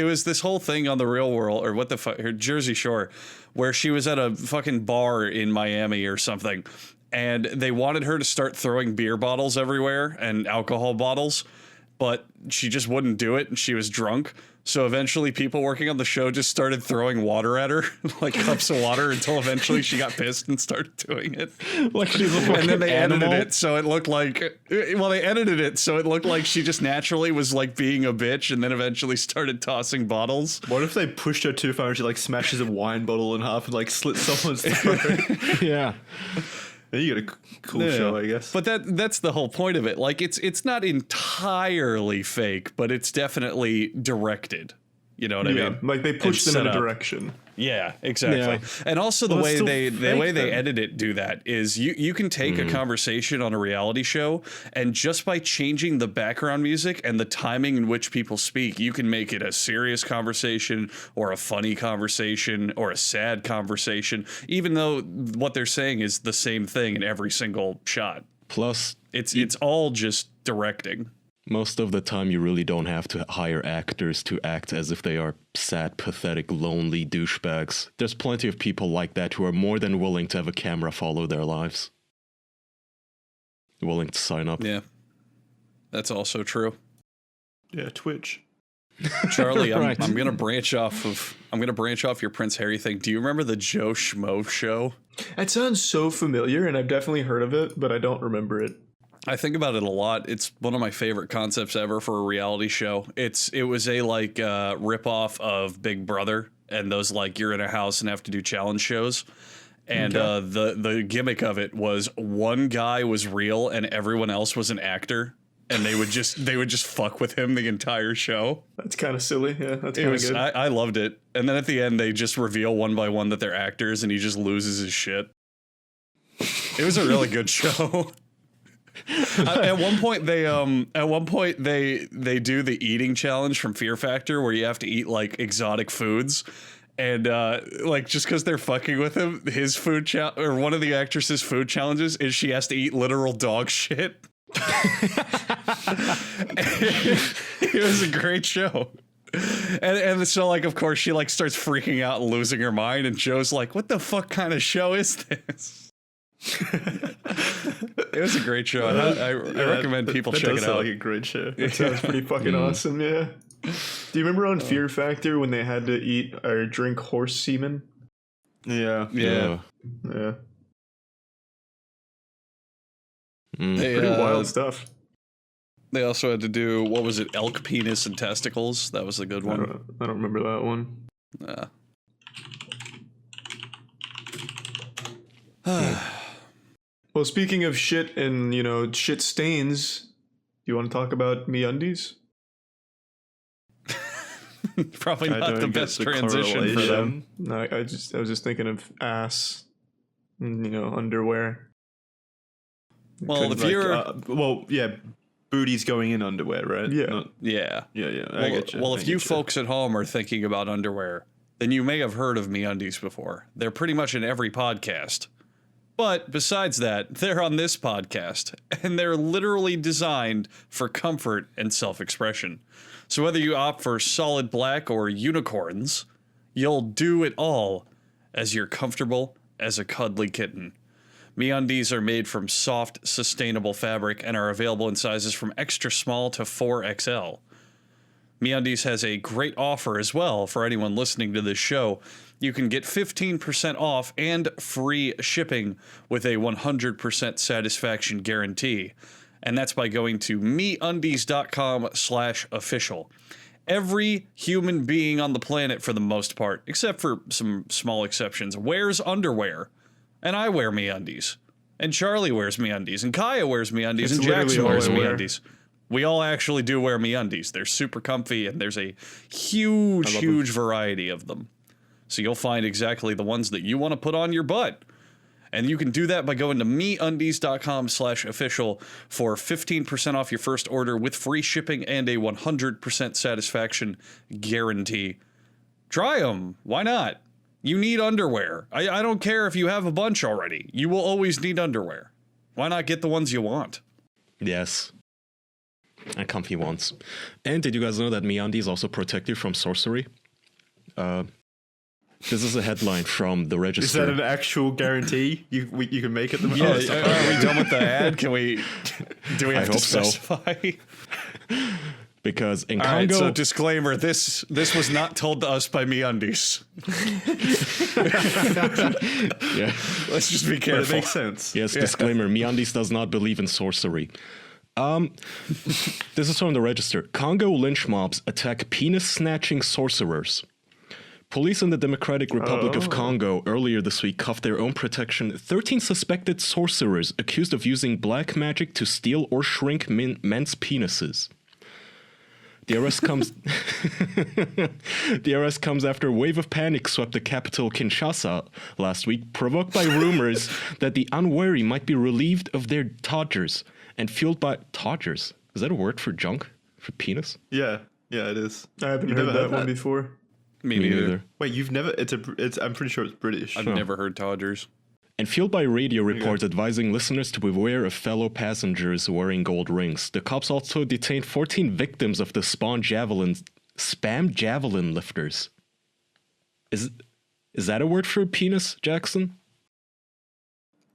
was this whole thing on the Real World, or what the fuck, her Jersey Shore, where she was at a fucking bar in Miami or something, and they wanted her to start throwing beer bottles everywhere and alcohol bottles, but she just wouldn't do it, and she was drunk. So eventually people working on the show just started throwing water at her, like cups of water, until eventually she got pissed and started doing it. Like she's a And fucking then they animal. edited it so it looked like, well, they edited it so it looked like she just naturally was like being a bitch, and then eventually started tossing bottles. What if they pushed her too far and she like smashes a wine bottle in half and like slits someone's throat? Yeah. Then you get a cool show, I guess. But that's the whole point of it. Like, it's not entirely fake, but it's definitely directed. You know what I Yeah, mean? like they pushed them set in a up. direction. Yeah, exactly. Yeah. And also Well, the it's way still they fake then. edit it do that is you can take a conversation on a reality show, and just by changing the background music and the timing in which people speak, you can make it a serious conversation or a funny conversation or a sad conversation, even though what they're saying is the same thing in every single shot. Plus, It's all just directing. most of the time, you really don't have to hire actors to act as if they are sad, pathetic, lonely douchebags. There's plenty of people like that who are more than willing to have a camera follow their lives. Willing to sign up. Yeah. That's also true. Yeah, Twitch. Charlie, Right. I'm gonna branch off your Prince Harry thing. Do you remember the Joe Schmo show? That sounds so familiar, and I've definitely heard of it, but I don't remember it. I think about it a lot. It's one of my favorite concepts ever for a reality show. It was a like ripoff of Big Brother and those like you're in a house and have to do challenge shows. And the gimmick of it was one guy was real and everyone else was an actor. and they would just fuck with him the entire show. That's kind of silly. Yeah, that's It kind of was good. I loved it. And then at the end they just reveal one by one that they're actors and he just loses his shit. It was a really good show. At one point they do the eating challenge from Fear Factor where you have to eat like exotic foods. And like just because they're fucking with him, his food or one of the actresses' food challenges is she has to eat literal dog shit. It was a great show. And so like of course she like starts freaking out and losing her mind, and Joe's like, what the fuck kind of show is this? It was a great show. I recommend people check it out. Like a great show. It sounds pretty fucking awesome. Yeah. Do you remember on Fear Factor when they had to eat or drink horse semen? Yeah. Yeah. Pretty wild stuff. They also had to do, what was it, elk penis and testicles? That was the good one. I don't remember that one. Well, speaking of shit and, shit stains, do you want to talk about MeUndies? Probably not the best transition for them. No, I was just thinking of ass and, underwear. Well, if you're... booties going in underwear, right? Yeah. Yeah. I get you. Well, if you folks at home are thinking about underwear, then you may have heard of MeUndies before. They're pretty much in every podcast. But besides that, they're on this podcast, and they're literally designed for comfort and self-expression. So whether you opt for solid black or unicorns, you'll do it all as you're comfortable as a cuddly kitten. MeUndies are made from soft, sustainable fabric and are available in sizes from extra small to 4XL. MeUndies has a great offer as well for anyone listening to this show. You can get 15% off and free shipping with a 100% satisfaction guarantee. And that's by going to MeUndies.com/official. Every human being on the planet, for the most part, except for some small exceptions, wears underwear. And I wear MeUndies. And Charlie wears MeUndies. And Kaya wears MeUndies. And Jackson wears MeUndies. We all actually do wear MeUndies. They're super comfy, and there's a huge variety of them. So you'll find exactly the ones that you want to put on your butt. And you can do that by going to MeUndies.com/official for 15% off your first order with free shipping and a 100% satisfaction guarantee. Try them. Why not? You need underwear. I don't care if you have a bunch already. You will always need underwear. Why not get the ones you want? Yes. And comfy ones. And did you guys know that MeUndies also protect you from sorcery? This is a headline from the Register. Is that an actual guarantee you can make at the moment? Yeah, are we done with the ad? Do we have to specify? Because in All Congo... right, so disclaimer, this was not told to us by MeUndies. Yeah. Let's just be careful. But it makes sense. Yes, disclaimer, MeUndies does not believe in sorcery. This is from the Register. Congo lynch mobs attack penis-snatching sorcerers. Police in the Democratic Republic of Congo earlier this week cuffed their own protection 13 suspected sorcerers accused of using black magic to steal or shrink men's penises. The arrest comes after a wave of panic swept the capital Kinshasa last week, provoked by rumors that the unwary might be relieved of their todgers and fueled by todgers. Is that a word for junk? For penis? Yeah, it is. I haven't heard that one before. Me neither. Wait, you've never? I'm pretty sure it's British. I've never heard Todgers. And fueled by radio reports advising listeners to beware of fellow passengers wearing gold rings. The cops also detained 14 victims of the spam javelin lifters. Is that a word for penis, Jackson?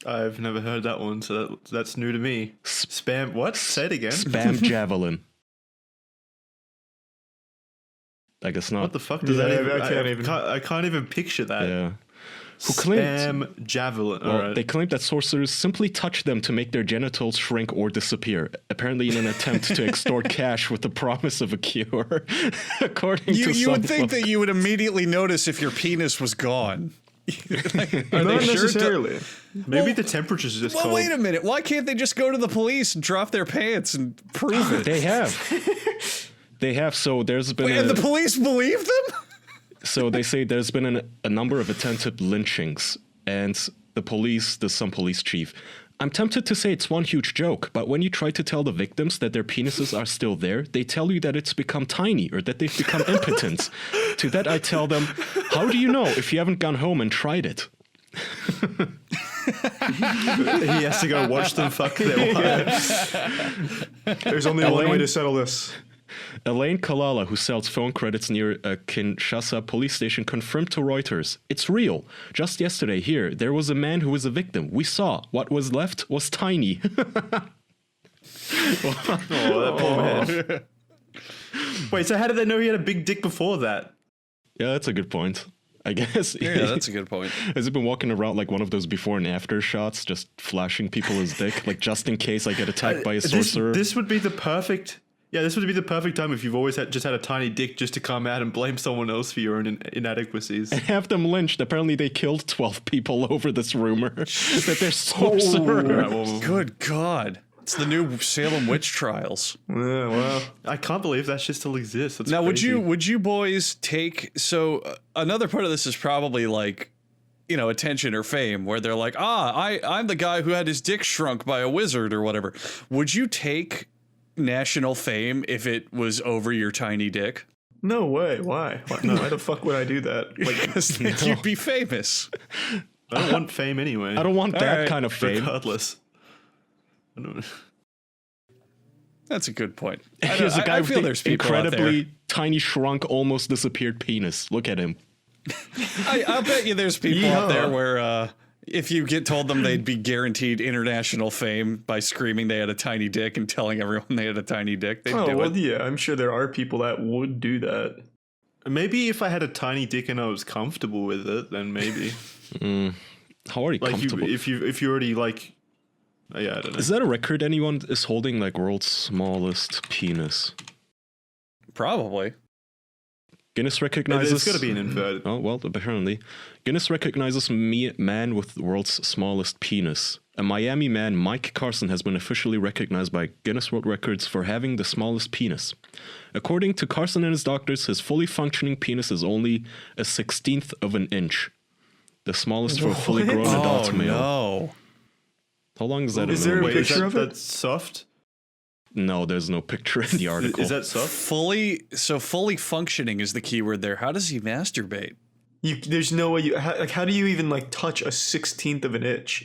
I've never heard that one, so that's new to me. Spam, what? Say it again. Spam javelin. I guess not. What the fuck does that even... I I can't even picture that. Yeah. Spam javelin. Well, they claimed that sorcerers simply touch them to make their genitals shrink or disappear, apparently in an attempt to extort cash with the promise of a cure. According to you would think that you would immediately notice if your penis was gone. Not necessarily. Maybe the temperature's just cold. Well, wait a minute. Why can't they just go to the police and drop their pants and prove it? They have. They have. So there's been. And the police believe them? So they say there's been a number of attempted lynchings, and there's some police chief. I'm tempted to say it's one huge joke, but when you try to tell the victims that their penises are still there, they tell you that it's become tiny or that they've become impotent. To that I tell them, how do you know if you haven't gone home and tried it? He has to go watch them fuck their wives. There's only one way to settle this. Elaine Kalala, who sells phone credits near a Kinshasa police station, confirmed to Reuters, "It's real. Just yesterday here, there was a man who was a victim. We saw. What was left was tiny." That poor man. Wait, so how did they know he had a big dick before that? Yeah, that's a good point. I guess. Yeah, that's a good point. Has he been walking around like one of those before and after shots, just flashing people his dick, like just in case I get attacked by a sorcerer? This would be the perfect... Yeah, this would be the perfect time if you've always just had a tiny dick just to come out and blame someone else for your own inadequacies. And have them lynched. Apparently they killed 12 people over this rumor that they're sorcerer. Good God. It's the new Salem witch trials. Yeah, well, I can't believe that shit still exists. That's Now, crazy. would you boys take... So another part of this is probably like, you know, attention or fame, where they're like, I'm the guy who had his dick shrunk by a wizard or whatever. Would you take national fame if it was over your tiny dick? no way. Why? Why the fuck would I do that? Like, Because then you'd be famous. I don't want fame anyway. I don't want that right. kind of fame. Regardless. I don't... That's a good point. Here's a guy I with feel the there's people out incredibly there. tiny, shrunk, almost disappeared penis. Look at him. I'll bet you there's people out Yeah. there where if you get told them they'd be guaranteed international fame by screaming they had a tiny dick and telling everyone they had a tiny dick, they'd do it. yeah, I'm sure there are people that would do that. Maybe if I had a tiny dick and I was comfortable with it, then maybe. How are you Like comfortable? if you already like... yeah, I don't know. Is that a record anyone is holding, like world's smallest penis? Probably. Guinness recognizes... It's got to be an inverted. Oh, well, apparently. Guinness recognizes man with the world's smallest penis. A Miami man, Mike Carson, has been officially recognized by Guinness World Records for having the smallest penis. According to Carson and his doctors, his fully functioning penis is only a 16th of an inch. The smallest for a fully grown adult male. No. How long is that? Is in there a millimeters? picture of it? That's soft? No, there's no picture in the article. Is that soft? Fully functioning is the key word there. How does he masturbate? There's no way how do you even like touch a 16th of an inch?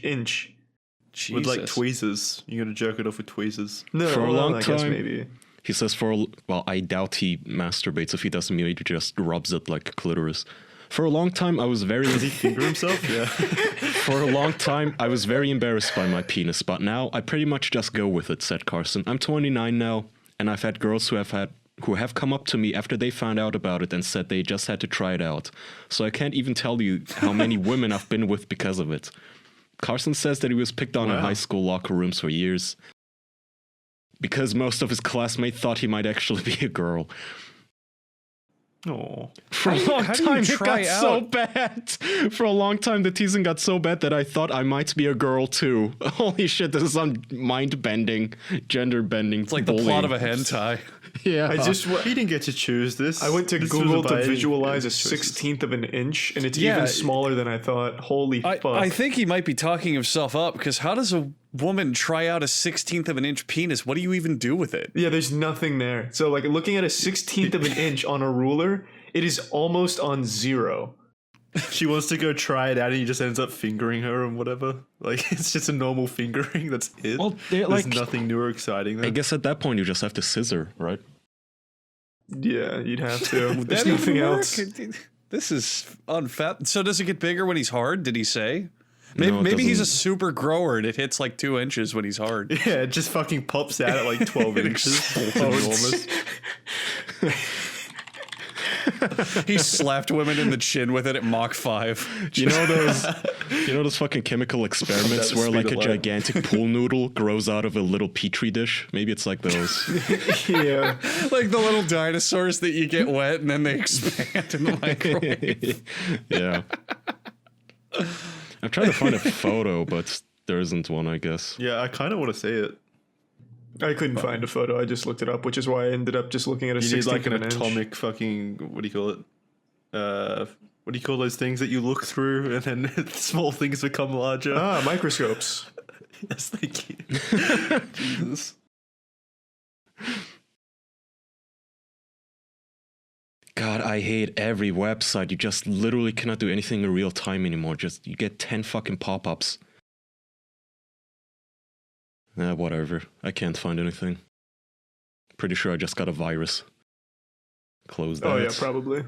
Jesus. With like tweezers. You gotta jerk it off with tweezers. No, For a well, long I guess time- maybe. He says well, I doubt he masturbates. If he doesn't, maybe he just rubs it like a clitoris. For a long time, I was very... Does he finger himself? Yeah. For a long time, I was very embarrassed by my penis, but now I pretty much just go with it, said Carson. I'm 29 now, and I've had girls who have come up to me after they found out about it and said they just had to try it out. So I can't even tell you how many women I've been with because of it. Carson says that he was picked on in high school locker rooms for years because most of his classmates thought he might actually be a girl. Oh. For a long how do you time, it try got so out- bad. For a long time, the teasing got so bad that I thought I might be a girl too. Holy shit, this is some mind-bending, gender-bending. It's like the plot of a hentai. Yeah. He didn't get to choose this. I went to This was Google to by visualize a his choices. 16th of an inch, and it's Yeah. even smaller than I thought. Holy fuck. I think he might be talking himself up, because how does a woman try out a 16th of an inch penis? What do you even do with it? Yeah, there's nothing there. So, like, looking at a 16th of an inch on a ruler, it is almost on zero. She wants to go try it out and he just ends up fingering her and whatever. Like, it's just a normal fingering. That's it. Well, There's like- nothing new or exciting there. I guess at that point, you just have to scissor, right? Yeah, you'd have to. Would There's that nothing even work? else. This is unfat. So does it get bigger when he's hard? Did he say? Maybe, No, it maybe he's a doesn't. super grower and it hits like 2 inches when he's hard. Yeah, it just fucking pops out at like 12 inches. It's enormous. He slapped women in the chin with it at Mach 5. You know those fucking chemical experiments That where speed like of a light. gigantic pool noodle grows out of a little petri dish? Maybe it's like those. Yeah. Like the little dinosaurs that you get wet and then they expand in the microwave. Yeah. I'm trying to find a photo, but there isn't one, I guess. Yeah, I kind of want to see it. I couldn't find a photo. I just looked it up, which is why I ended up just looking at a 16th You need like an of an inch. atomic fucking, what do you call it? What do you call those things that you look through and then small things become larger? Ah, microscopes. Yes, thank you. Jesus. God, I hate every website. You just literally cannot do anything in real time anymore. Just you get 10 fucking pop-ups. Whatever. I can't find anything. Pretty sure I just got a virus. Close that. Oh yeah, probably.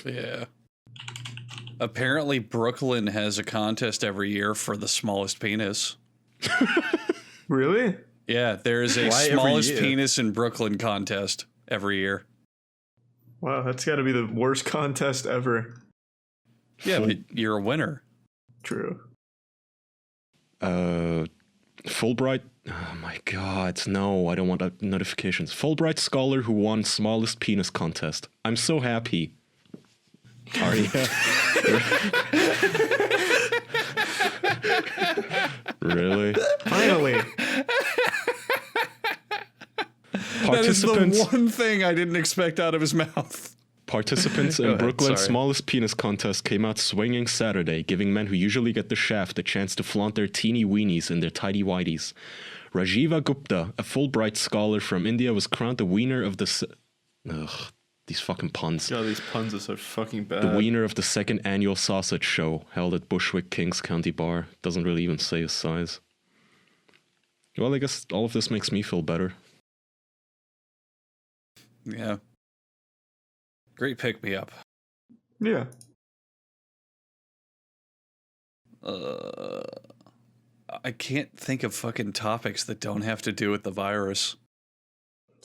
Yeah. Apparently, Brooklyn has a contest every year for the smallest penis. Really? Yeah, there is a Why every smallest year? penis in Brooklyn contest every year. Wow, that's got to be the worst contest ever. Yeah, but you're a winner. True. Fulbright. Oh my god, no, I don't want notifications. Fulbright scholar who won smallest penis contest. I'm so happy. Arya. Really? Finally. That is the Participants, one thing I didn't expect out of his mouth. participants Go in ahead, Brooklyn's sorry. smallest penis contest came out swinging Saturday, giving men who usually get the shaft a chance to flaunt their teeny weenies in their tidy whities. Rajiva Gupta, a Fulbright scholar from India, was crowned the winner of the... Ugh, these fucking puns. God, these puns are so fucking bad. The winner of the second annual sausage show held at Bushwick Kings County Bar. Doesn't really even say his size. Well, I guess all of this makes me feel better. Yeah. Great pick me up. Yeah. I can't think of fucking topics that don't have to do with the virus.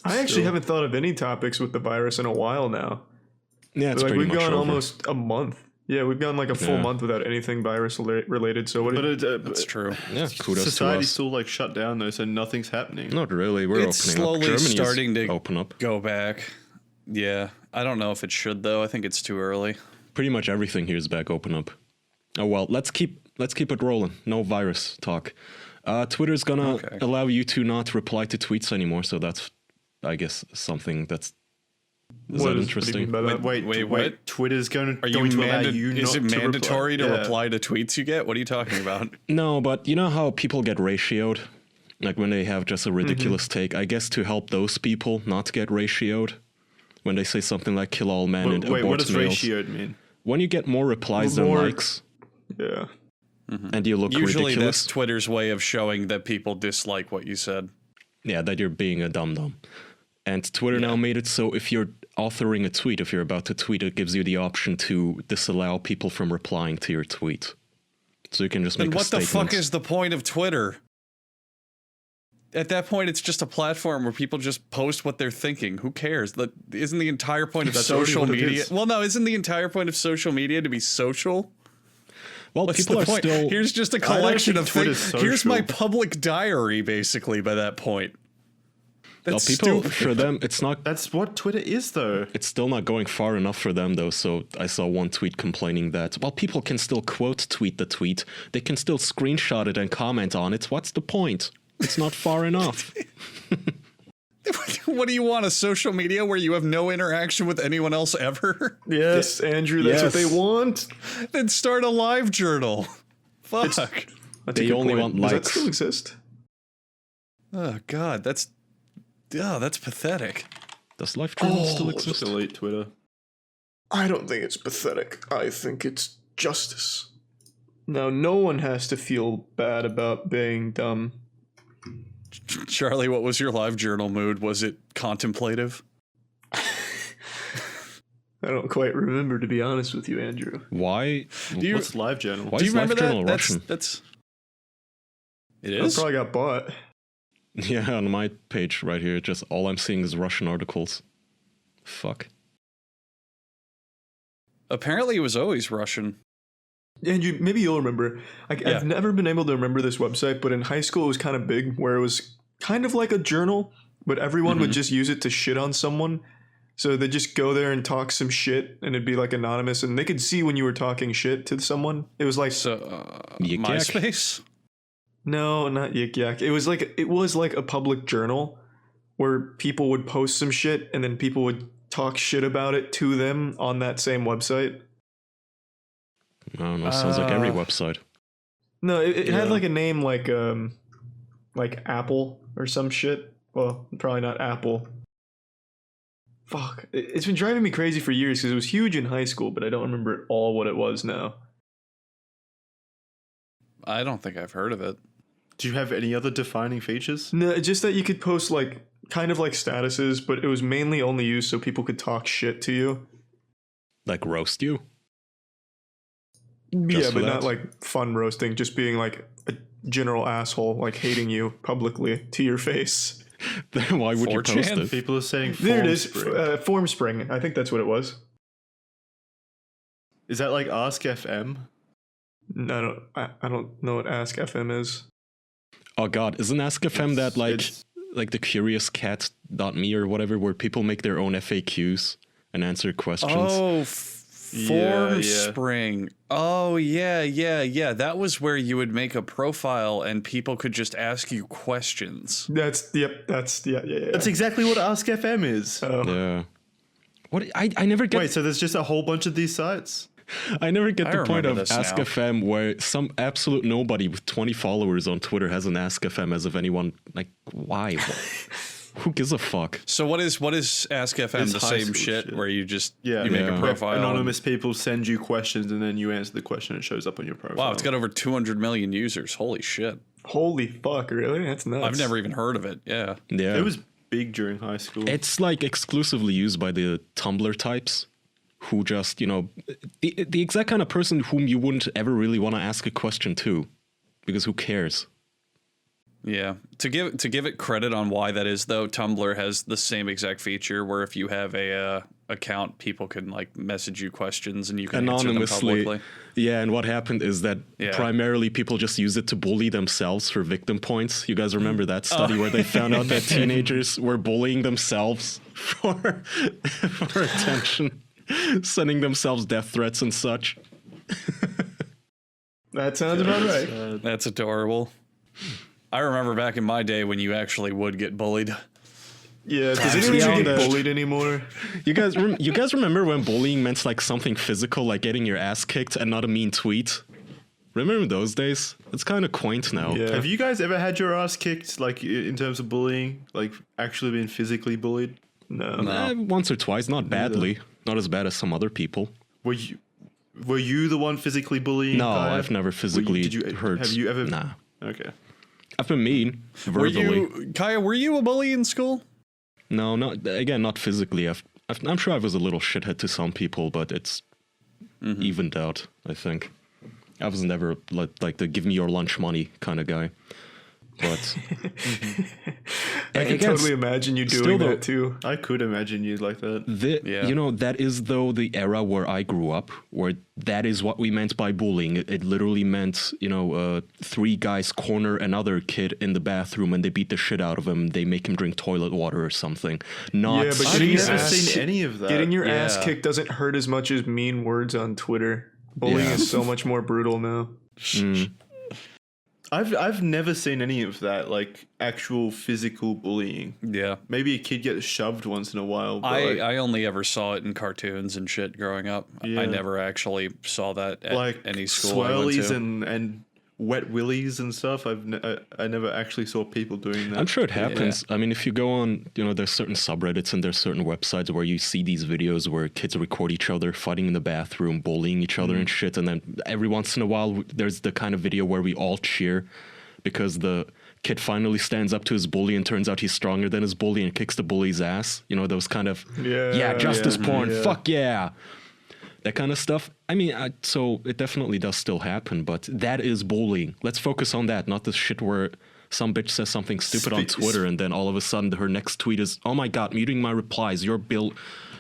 I actually haven't thought of any topics with the virus in a while now. Yeah, it's Like pretty we've much gone over. almost a month. Yeah, we've gone like a full Yeah. month without anything virus related. So what? That's true. Yeah, kudos to Society's us. still like shut down though, so nothing's happening. Not really. We're It's opening up. slowly Germany is starting to open up. go back. Yeah. I don't know if it should, though. I think it's too early. Pretty much everything here is back open up. Oh well, let's keep it rolling. No virus talk. Twitter's gonna Okay. allow you to not reply to tweets anymore, so that's, I guess, something that's is What that do you interesting? mean by that? Wait, what? Twitter's going Are to you allow you is not it to mandatory to reply? reply to tweets you get? What are you talking about? No, but you know how people get ratioed? Like when they have just a ridiculous take. I guess to help those people not get ratioed, when they say something like kill all men and Wait, abort what does males. ratioed mean? When you get more replies than More- likes, Yeah. and you look Usually ridiculous. that's Twitter's way of showing that people dislike what you said. Yeah, that you're being a dum-dum. And Twitter now made it so if you're authoring a tweet, if you're about to tweet, it gives you the option to disallow people from replying to your tweet. So you can just make Then a what the statement. fuck is the point of Twitter? At that point, it's just a platform where people just post what they're thinking. Who cares? Isn't the entire point of That's already social what it media? is. Well, no, isn't the entire point of social media to be social? Well, What's people the are point? still... Here's just a don't collection think of Twitter's things. Here's my social. public diary, basically, by that point. well, That's people, stupid. for them, it's not... That's what Twitter is, though. It's still not going far enough for them, though. So I saw one tweet complaining that, well, people can still quote tweet the tweet. They can still screenshot it and comment on it. What's the point? It's not far enough. What do you want? A social media where you have no interaction with anyone else ever? Yes, Andrew, that's what Yes. they want. Then start a live journal. Fuck. That's a They good only point. want Does that likes. still exist? Oh God, that's pathetic. Does live journal still Just exist? delete Twitter. I don't think it's pathetic. I think it's justice. Now, no one has to feel bad about being dumb. Charlie, what was your live journal mood? Was it contemplative? I don't quite remember, to be honest with you, Andrew. Why? you- What's live journal? Why Do you is remember live journal that? Russian? That's it It is. probably got bought. Yeah, on my page right here, just all I'm seeing is Russian articles. Fuck. Apparently, it was always Russian. And maybe you'll remember. Yeah. I've never been able to remember this website, but in high school it was kind of big, where it was kind of like a journal, but everyone would just use it to shit on someone. So they just go there and talk some shit, and it'd be like anonymous, and they could see when you were talking shit to someone. It was like Yik Yak? MySpace. no, not Yik Yak. It was like a public journal where people would post some shit, and then people would talk shit about it to them on that same website. I don't know. Sounds like every website. No, it had like a name like Apple or some shit. Well, probably not Apple. Fuck. It's been driving me crazy for years because it was huge in high school, but I don't remember at all what it was now. I don't think I've heard of it. Do you have any other defining features? No, just that you could post like kind of like statuses, but it was mainly only used so people could talk shit to you. Like roast you? Yeah, for but that? not like fun roasting, just being like a general asshole, like hating you publicly to your face. Then why would you 4chan? post it? People are saying There it is. Formspring. Formspring. I think that's what it was. Is that like Ask FM? No, I don't know what Ask FM is. Oh god, isn't AskFM that like the CuriousCat.me or whatever, where people make their own FAQs and answer questions? Oh, Yeah, Formspring. Oh, yeah. That was where you would make a profile and people could just ask you questions. That's yeah. That's exactly what Ask FM is. Oh. Yeah. What I never get. Wait, so there's just a whole bunch of these sites? I never get I the point remember of this now. AskFM where some absolute nobody with 20 followers on Twitter has an AskFM as if anyone like why? Who gives a fuck? So what is Ask FM? It's the high same school shit, shit. where you just Yeah, you make Yeah. a profile. Anonymous people send you questions and then you answer the question and it shows up on your profile. Wow, it's got over 200 million users. Holy shit! Holy fuck! Really? That's nuts. I've never even heard of it. Yeah. Yeah. It was big during high school. It's like exclusively used by the Tumblr types who just, the exact kind of person whom you wouldn't ever really want to ask a question to, because who cares? Yeah. To give it credit on why that is, though, Tumblr has the same exact feature where if you have a account, people can like message you questions and you can answer them Anonymously. publicly. Yeah, and what happened is that Yeah. primarily people just use it to bully themselves for victim points. You guys remember that study where they found out that teenagers were bullying themselves for attention, sending themselves death threats and such. That sounds about right. That's adorable. I remember back in my day when you actually would get bullied. Yeah. Does Actually, anyone even yeah, get that- bullied anymore? You guys remember when bullying meant like something physical, like getting your ass kicked and not a mean tweet? Remember those days? It's kind of quaint now. Yeah. Have you guys ever had your ass kicked, like in terms of bullying, like actually been physically bullied? No. Once or twice, not badly. Not as bad as some other people. Were you the one physically bullying? No, Kaya? I've never physically Did you hurt. Have you ever? Nah. Okay. I've been mean, Were verbally. you, Kaya? Were you a bully in school? No, not physically. I'm sure I was a little shithead to some people, but it's evened out, I think. I was never like the give me your lunch money kind of guy. But I can totally imagine you doing though- that too. I could imagine you like that. Yeah. that is though the era where I grew up, where that is what we meant by bullying. It literally meant, three guys corner another kid in the bathroom and they beat the shit out of him. They make him drink toilet water or something. Not Yeah, but I've getting your never ass seen any of that. Getting your ass Yeah. kicked doesn't hurt as much as mean words on Twitter. Bullying Yeah. is so much more brutal now. I've never seen any of that, like actual physical bullying. Yeah. Maybe a kid gets shoved once in a while. But I only ever saw it in cartoons and shit growing up. Yeah. I never actually saw that at like any school I went swirlies to. and wet willies and stuff. I never actually saw people doing that. I'm sure it happens. I mean, if you go on, there's certain subreddits and there's certain websites where you see these videos where kids record each other fighting in the bathroom, bullying each other and shit. And then every once in a while, there's the kind of video where we all cheer because the kid finally stands up to his bully and turns out he's stronger than his bully and kicks the bully's ass. Those kind of, justice porn, fuck yeah. That kind of stuff. I mean, so it definitely does still happen, but that is bullying. Let's focus on that, not this shit where some bitch says something stupid on Twitter and then all of a sudden her next tweet is, oh my god, muting my replies,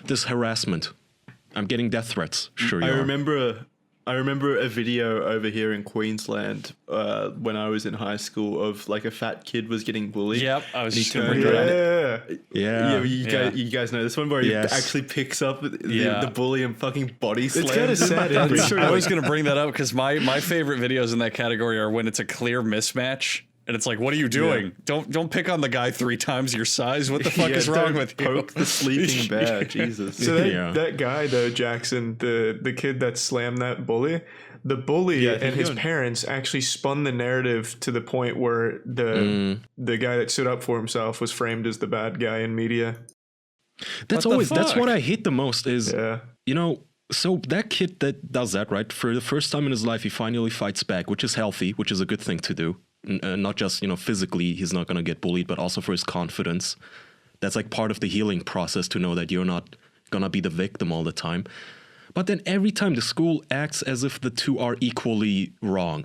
this harassment. I'm getting death threats. Sure you I are. remember I remember a video over here in Queensland when I was in high school of like a fat kid was getting bullied. Yep, I was and he just gonna turned bring that around. up. Yeah. You guys know this one where Yes. he actually picks up the bully and fucking body slams. It's kind of sad. I was going to bring that up because my favorite videos in that category are when it's a clear mismatch. And it's like, what are you doing? Don't pick on the guy 3 times your size. What the fuck is wrong with you? Poke the sleeping bear. Jesus. So that guy though, Jackson, the kid that slammed that bully, the bully and his parents actually spun the narrative to the point where the guy that stood up for himself was framed as the bad guy in media. That's what I hate the most is, you know, so that kid that does that, right? For the first time in his life, he finally fights back, which is healthy, which is a good thing to do. Not just, you know, physically, he's not going to get bullied, but also for his confidence. That's like part of the healing process to know that you're not going to be the victim all the time. But then every time the school acts as if the two are equally wrong.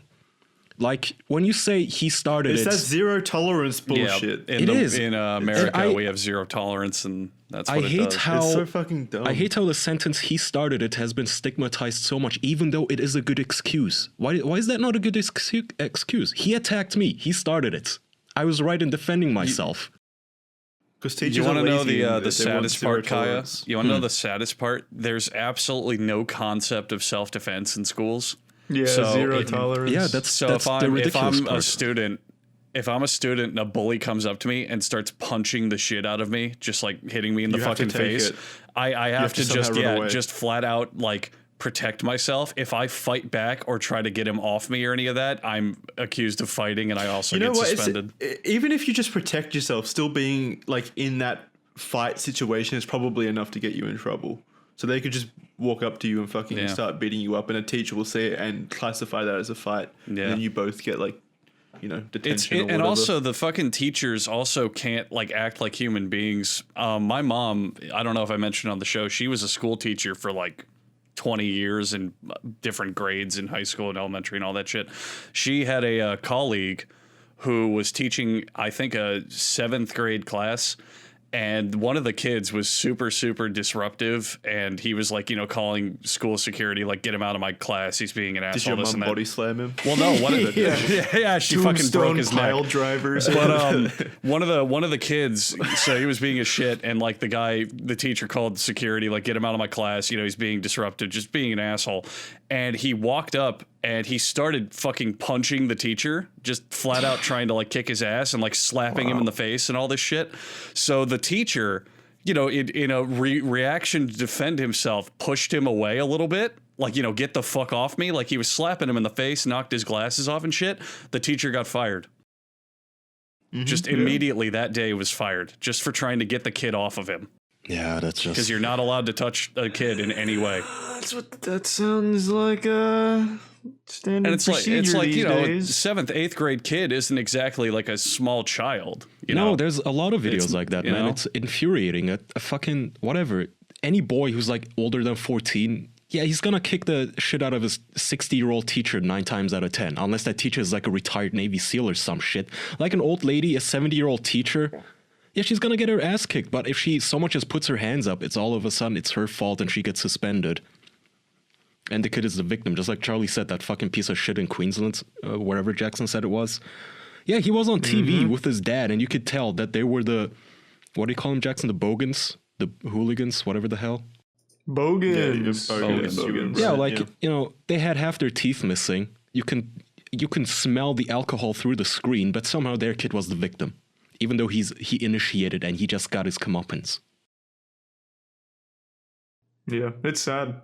Like when you say he started it's that zero tolerance bullshit. Yeah, in America, we have zero tolerance, and that's what it does. It's so fucking dumb. I hate how the sentence "he started it" has been stigmatized so much, even though it is a good excuse. Why is that not a good excuse? He attacked me. He started it. I was right in defending myself. Because teachers you want to know the the saddest part, Kaya? You want to know the saddest part? There's absolutely no concept of self-defense in schools. Yeah, so zero tolerance. Yeah, that's if I'm part. a student, and a bully comes up to me and starts punching the shit out of me, just like hitting me in the fucking face, I have to just flat out like protect myself. If I fight back or try to get him off me or any of that, I'm accused of fighting and I also get suspended. Even if you just protect yourself, still being like in that fight situation is probably enough to get you in trouble. So they could just walk up to you and fucking start beating you up, and a teacher will see it and classify that as a fight. Yeah. And then you both get like, you know, detention or whatever. And also the fucking teachers also can't like act like human beings. My mom, I don't know if I mentioned on the show, she was a school teacher for like 20 years in different grades in high school and elementary and all that shit. She had a colleague who was teaching, I think, a 7th grade class. And one of the kids was super, super disruptive. And he was like, you know, calling school security, like, get him out of my class. He's being an asshole. Did your mom body slam him? Well, no, one of the yeah, she fucking broke his pile neck. drivers. But one of the kids, so he was being a shit, and like the teacher called security, like, get him out of my class. You know, he's being disruptive, just being an asshole. And he walked up and he started fucking punching the teacher, just flat out trying to like kick his ass and like slapping him in the face and all this shit. So the teacher, you know, in a reaction to defend himself, pushed him away a little bit. Like, you know, get the fuck off me. Like he was slapping him in the face, knocked his glasses off and shit. The teacher got fired. Just immediately that day was fired just for trying to get the kid off of him. Yeah, that's just because you're not allowed to touch a kid in any way. That's what that sounds like. Standard and it's procedure like these you know, days. 7th, 8th grade kid isn't exactly like a small child. You know, there's a lot of videos like that, man. It's infuriating. A fucking whatever. Any boy who's like older than 14. Yeah, he's gonna kick the shit out of his 60-year-old teacher 9 times out of 10, unless that teacher is like a retired Navy SEAL or some shit. Like an old lady, a 70-year-old teacher. Yeah, she's gonna get her ass kicked, but if she so much as puts her hands up, it's all of a sudden it's her fault and she gets suspended. And the kid is the victim, just like Charlie said, that fucking piece of shit in Queensland, wherever Jackson said it was. Yeah, he was on TV with his dad, and you could tell that they were the, what do you call them, Jackson? The bogans? The hooligans? Whatever the hell? Bogans. Yeah, like, you know, they had half their teeth missing. You can smell the alcohol through the screen, but somehow their kid was the victim. Even though he initiated and he just got his comeuppance. Yeah, it's sad.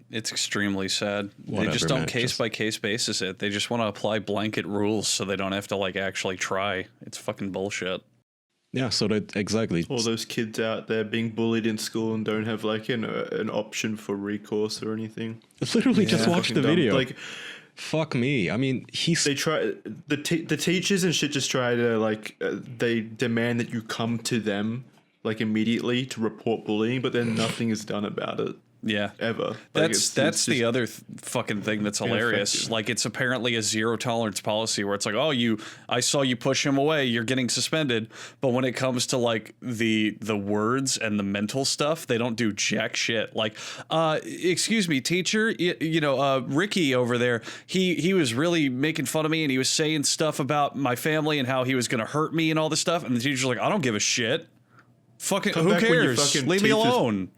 It's extremely sad. Whatever, they just don't man, case by case basis it. They just want to apply blanket rules so they don't have to like actually try. It's fucking bullshit. Yeah, so that exactly. All those kids out there being bullied in school and don't have like an option for recourse or anything. Literally, just watch the video. Like, fuck me. I mean, they try the teachers and shit just try to like they demand that you come to them like immediately to report bullying, but then nothing is done about it. Yeah, ever. That's the other fucking thing that's hilarious. ineffective. Like, it's apparently a zero tolerance policy where it's like, oh, I saw you push him away, you're getting suspended. But when it comes to like the words and the mental stuff, they don't do jack shit. Like, excuse me, teacher, Ricky over there, he was really making fun of me and he was saying stuff about my family and how he was going to hurt me and all this stuff. And the teacher's like, I don't give a shit. Fucking Come who back when your cares? fucking Leave me teeth is alone.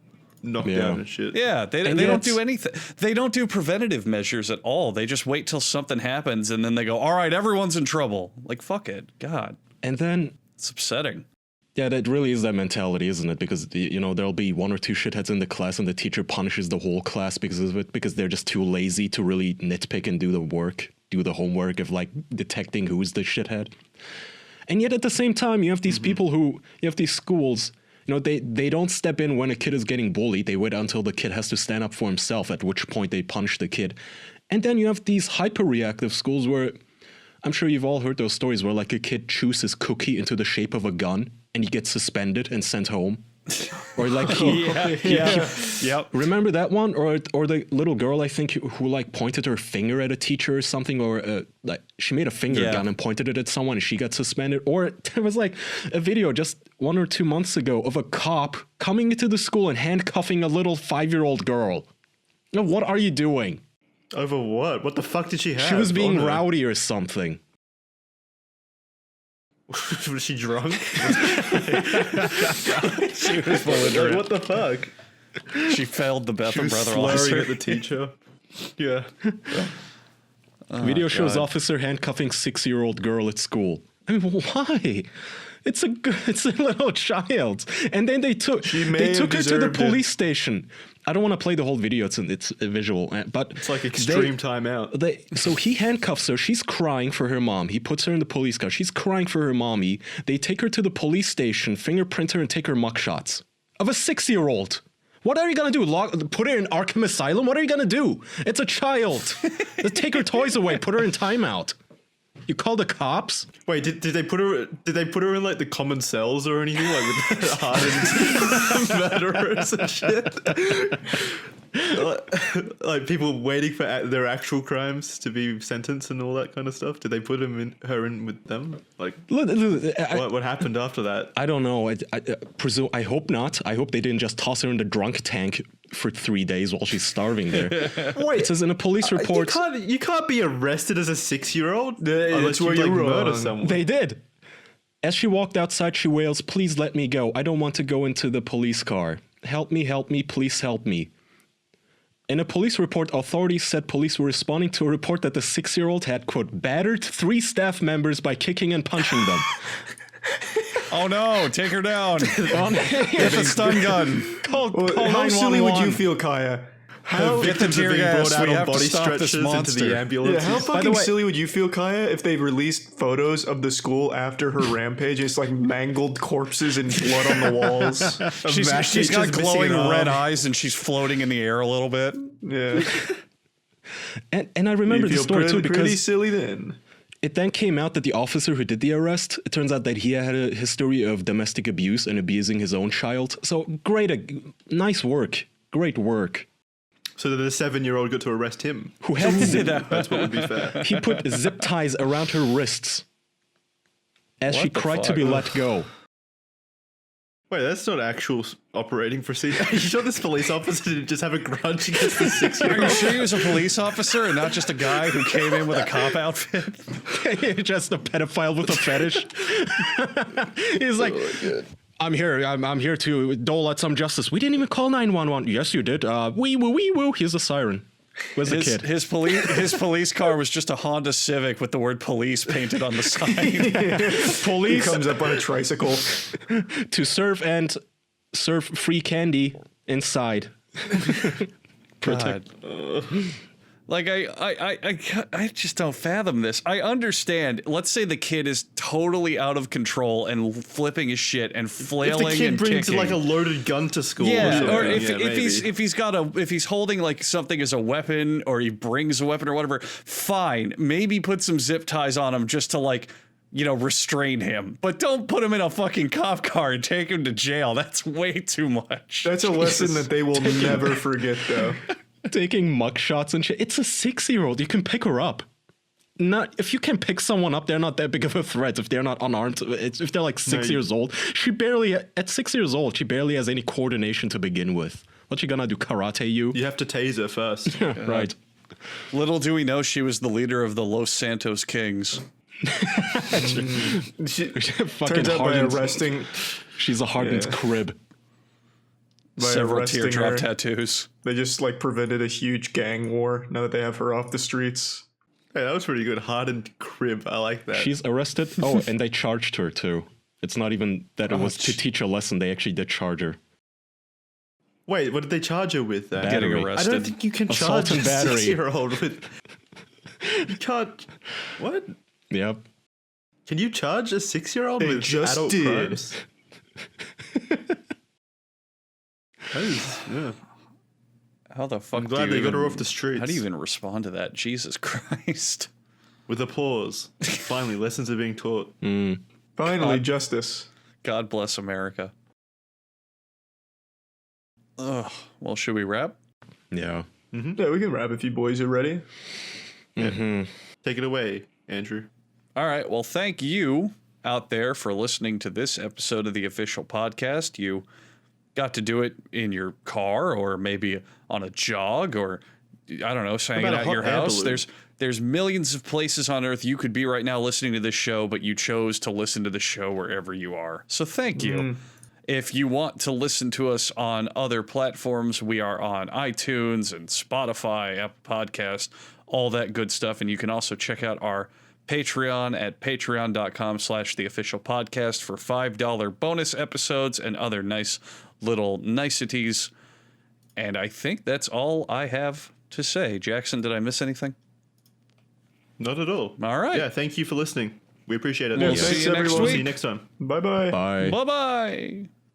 Knocked down and shit. Yeah, they don't do anything. They don't do preventative measures at all. They just wait till something happens and then they go, all right, everyone's in trouble. Like, fuck it. God. And then, It's upsetting. yeah, that really is that mentality, isn't it? Because, there'll be one or two shitheads in the class and the teacher punishes the whole class because of it, because they're just too lazy to really nitpick and do the homework of, like, detecting who's the shithead. And yet at the same time, you have these people you have these schools, they don't step in when a kid is getting bullied. They wait until the kid has to stand up for himself, at which point they punish the kid. And then you have these hyper-reactive schools where, I'm sure you've all heard those stories where, like, a kid chews his cookie into the shape of a gun and he gets suspended and sent home. Or like Yep. remember that one? Or the little girl, I think, who like pointed her finger at a teacher or something, or like she made a finger gun and pointed it at someone and she got suspended. Or there was like a video just 1 or 2 months ago of a cop coming into the school and handcuffing a little 5-year-old girl. Now, what are you doing? Over what? What the fuck did she have? She was being on her? rowdy or something. Was she drunk? She was belligerent. What the fuck? She failed the Beth She and was Brother slurring officer. at the teacher. Yeah. Video shows God. officer handcuffing 6-year-old girl at school. I mean, why? It's a little child. And then they took her to the police station. I don't want to play the whole video. It's a visual, but It's like extreme timeout. So he handcuffs her. She's crying for her mom. He puts her in the police car. She's crying for her mommy. They take her to the police station, fingerprint her, and take her mugshots of a 6-year-old. What are you gonna do? Put her in Arkham Asylum? What are you gonna do? It's a child. Take her toys away. Put her in timeout. You call the cops? Wait, did they put her? Did they put her in like the common cells or anything, like with hardened murderers and shit? Like people waiting for their actual crimes to be sentenced and all that kind of stuff. Did they put her in with them? Like, what happened after that? I don't know. I presume. I hope not. I hope they didn't just toss her in the drunk tank for 3 days while she's starving there. Wait, it says in a police report. You can't be arrested as a 6-year-old it's unless you where like you're murder wrong. someone. They did. As she walked outside, she wails, "Please let me go. I don't want to go into the police car. Help me, please help me." In a police report, authorities said police were responding to a report that the 6-year-old had, quote, battered 3 staff members by kicking and punching them. Oh no, take her down. Get the stun gun. Call How silly would you 911. feel, Kaya? Get the Victims are tear being gas. brought out We on have to body stop this stretchers into monster. the ambulance. Yeah, how the fucking way- silly would you feel, Kaya, if they released photos of the school after her rampage? It's like mangled corpses and blood on the walls. She's got just glowing missing an red arm. eyes and she's floating in the air a little bit. Yeah, And I remember you the feel story too pretty because silly then. it then came out that the officer who did the arrest, it turns out that he had a history of domestic abuse and abusing his own child. So nice work. Great work. So that the 7-year-old got to arrest him. Who had That's what would be fair. he put zip ties around her wrists as she What the cried to fuck? be let go. Wait, that's not actual operating procedure. Are you sure this police officer didn't just have a grudge against the Are you 6-year-old? sure he was a police officer and not just a guy who came in with a cop outfit? Just a pedophile with a fetish. He's like, I'm here to dole out some justice. We didn't even call 911. Yes, you did. Wee woo. Here's a siren. Where's the kid? His police car was just a Honda Civic with the word police painted on the side. He Police comes up on a tricycle. to serve free candy inside. Protect. Like I just don't fathom this. I understand. Let's say the kid is totally out of control and flipping his shit and If flailing the kid and brings kicking. like a loaded gun to school, Yeah, something, or if maybe. he's holding like something as a weapon, or he brings a weapon or whatever, fine. Maybe put some zip ties on him just to like restrain him, but don't put him in a fucking cop car and take him to jail. That's way too much. That's a lesson that they will never forget, though. Taking mugshots and shit. It's a 6-year-old. You can pick her up. Not if you can pick someone up, they're not that big of a threat. If they're not unarmed, if they're like 6 years old, at 6 years old, she barely has any coordination to begin with. What's she gonna do? Karate you? You have to tase her first. Right. Little do we know she was the leader of the Los Santos Kings. Turns out by arresting, she's a hardened crib. Several teardrop tattoos. They just like prevented a huge gang war now that they have her off the streets. Hey, that was pretty good. Hardened crib. I like that. She's arrested. Oh, and they charged her too. It's not even that it was to teach a lesson. They actually did charge her. Wait, what did they charge her with then? Getting arrested. I don't think you can Assault charge and a battery. 6-year-old with... You can't... What? Yep. Can you charge a 6-year-old with just adult did. crimes? That is, yeah. How the fuck I'm glad they got her off the streets. How do you even respond to that? Jesus Christ. With applause. Finally, lessons are being taught. Finally, justice. God bless America. Ugh. Well, should we wrap? Yeah. Yeah, we can wrap if you boys are ready. Take it away, Andrew. All right. Well, thank you out there for listening to this episode of the official podcast. You got to do it in your car or maybe on a jog or, I don't know, hanging out at your house. There's millions of places on earth you could be right now listening to this show, but you chose to listen to the show wherever you are. So thank you. If you want to listen to us on other platforms, we are on iTunes and Spotify, Apple Podcast, all that good stuff. And you can also check out our Patreon at patreon.com/theofficialpodcast for $5 bonus episodes and other nice little niceties. And I think that's all I have to say. Jackson, did I miss anything? Not at all. All right. Yeah, thank you for listening. We appreciate it. We'll see you next week. See you next time. Bye-bye. Bye. Bye-bye.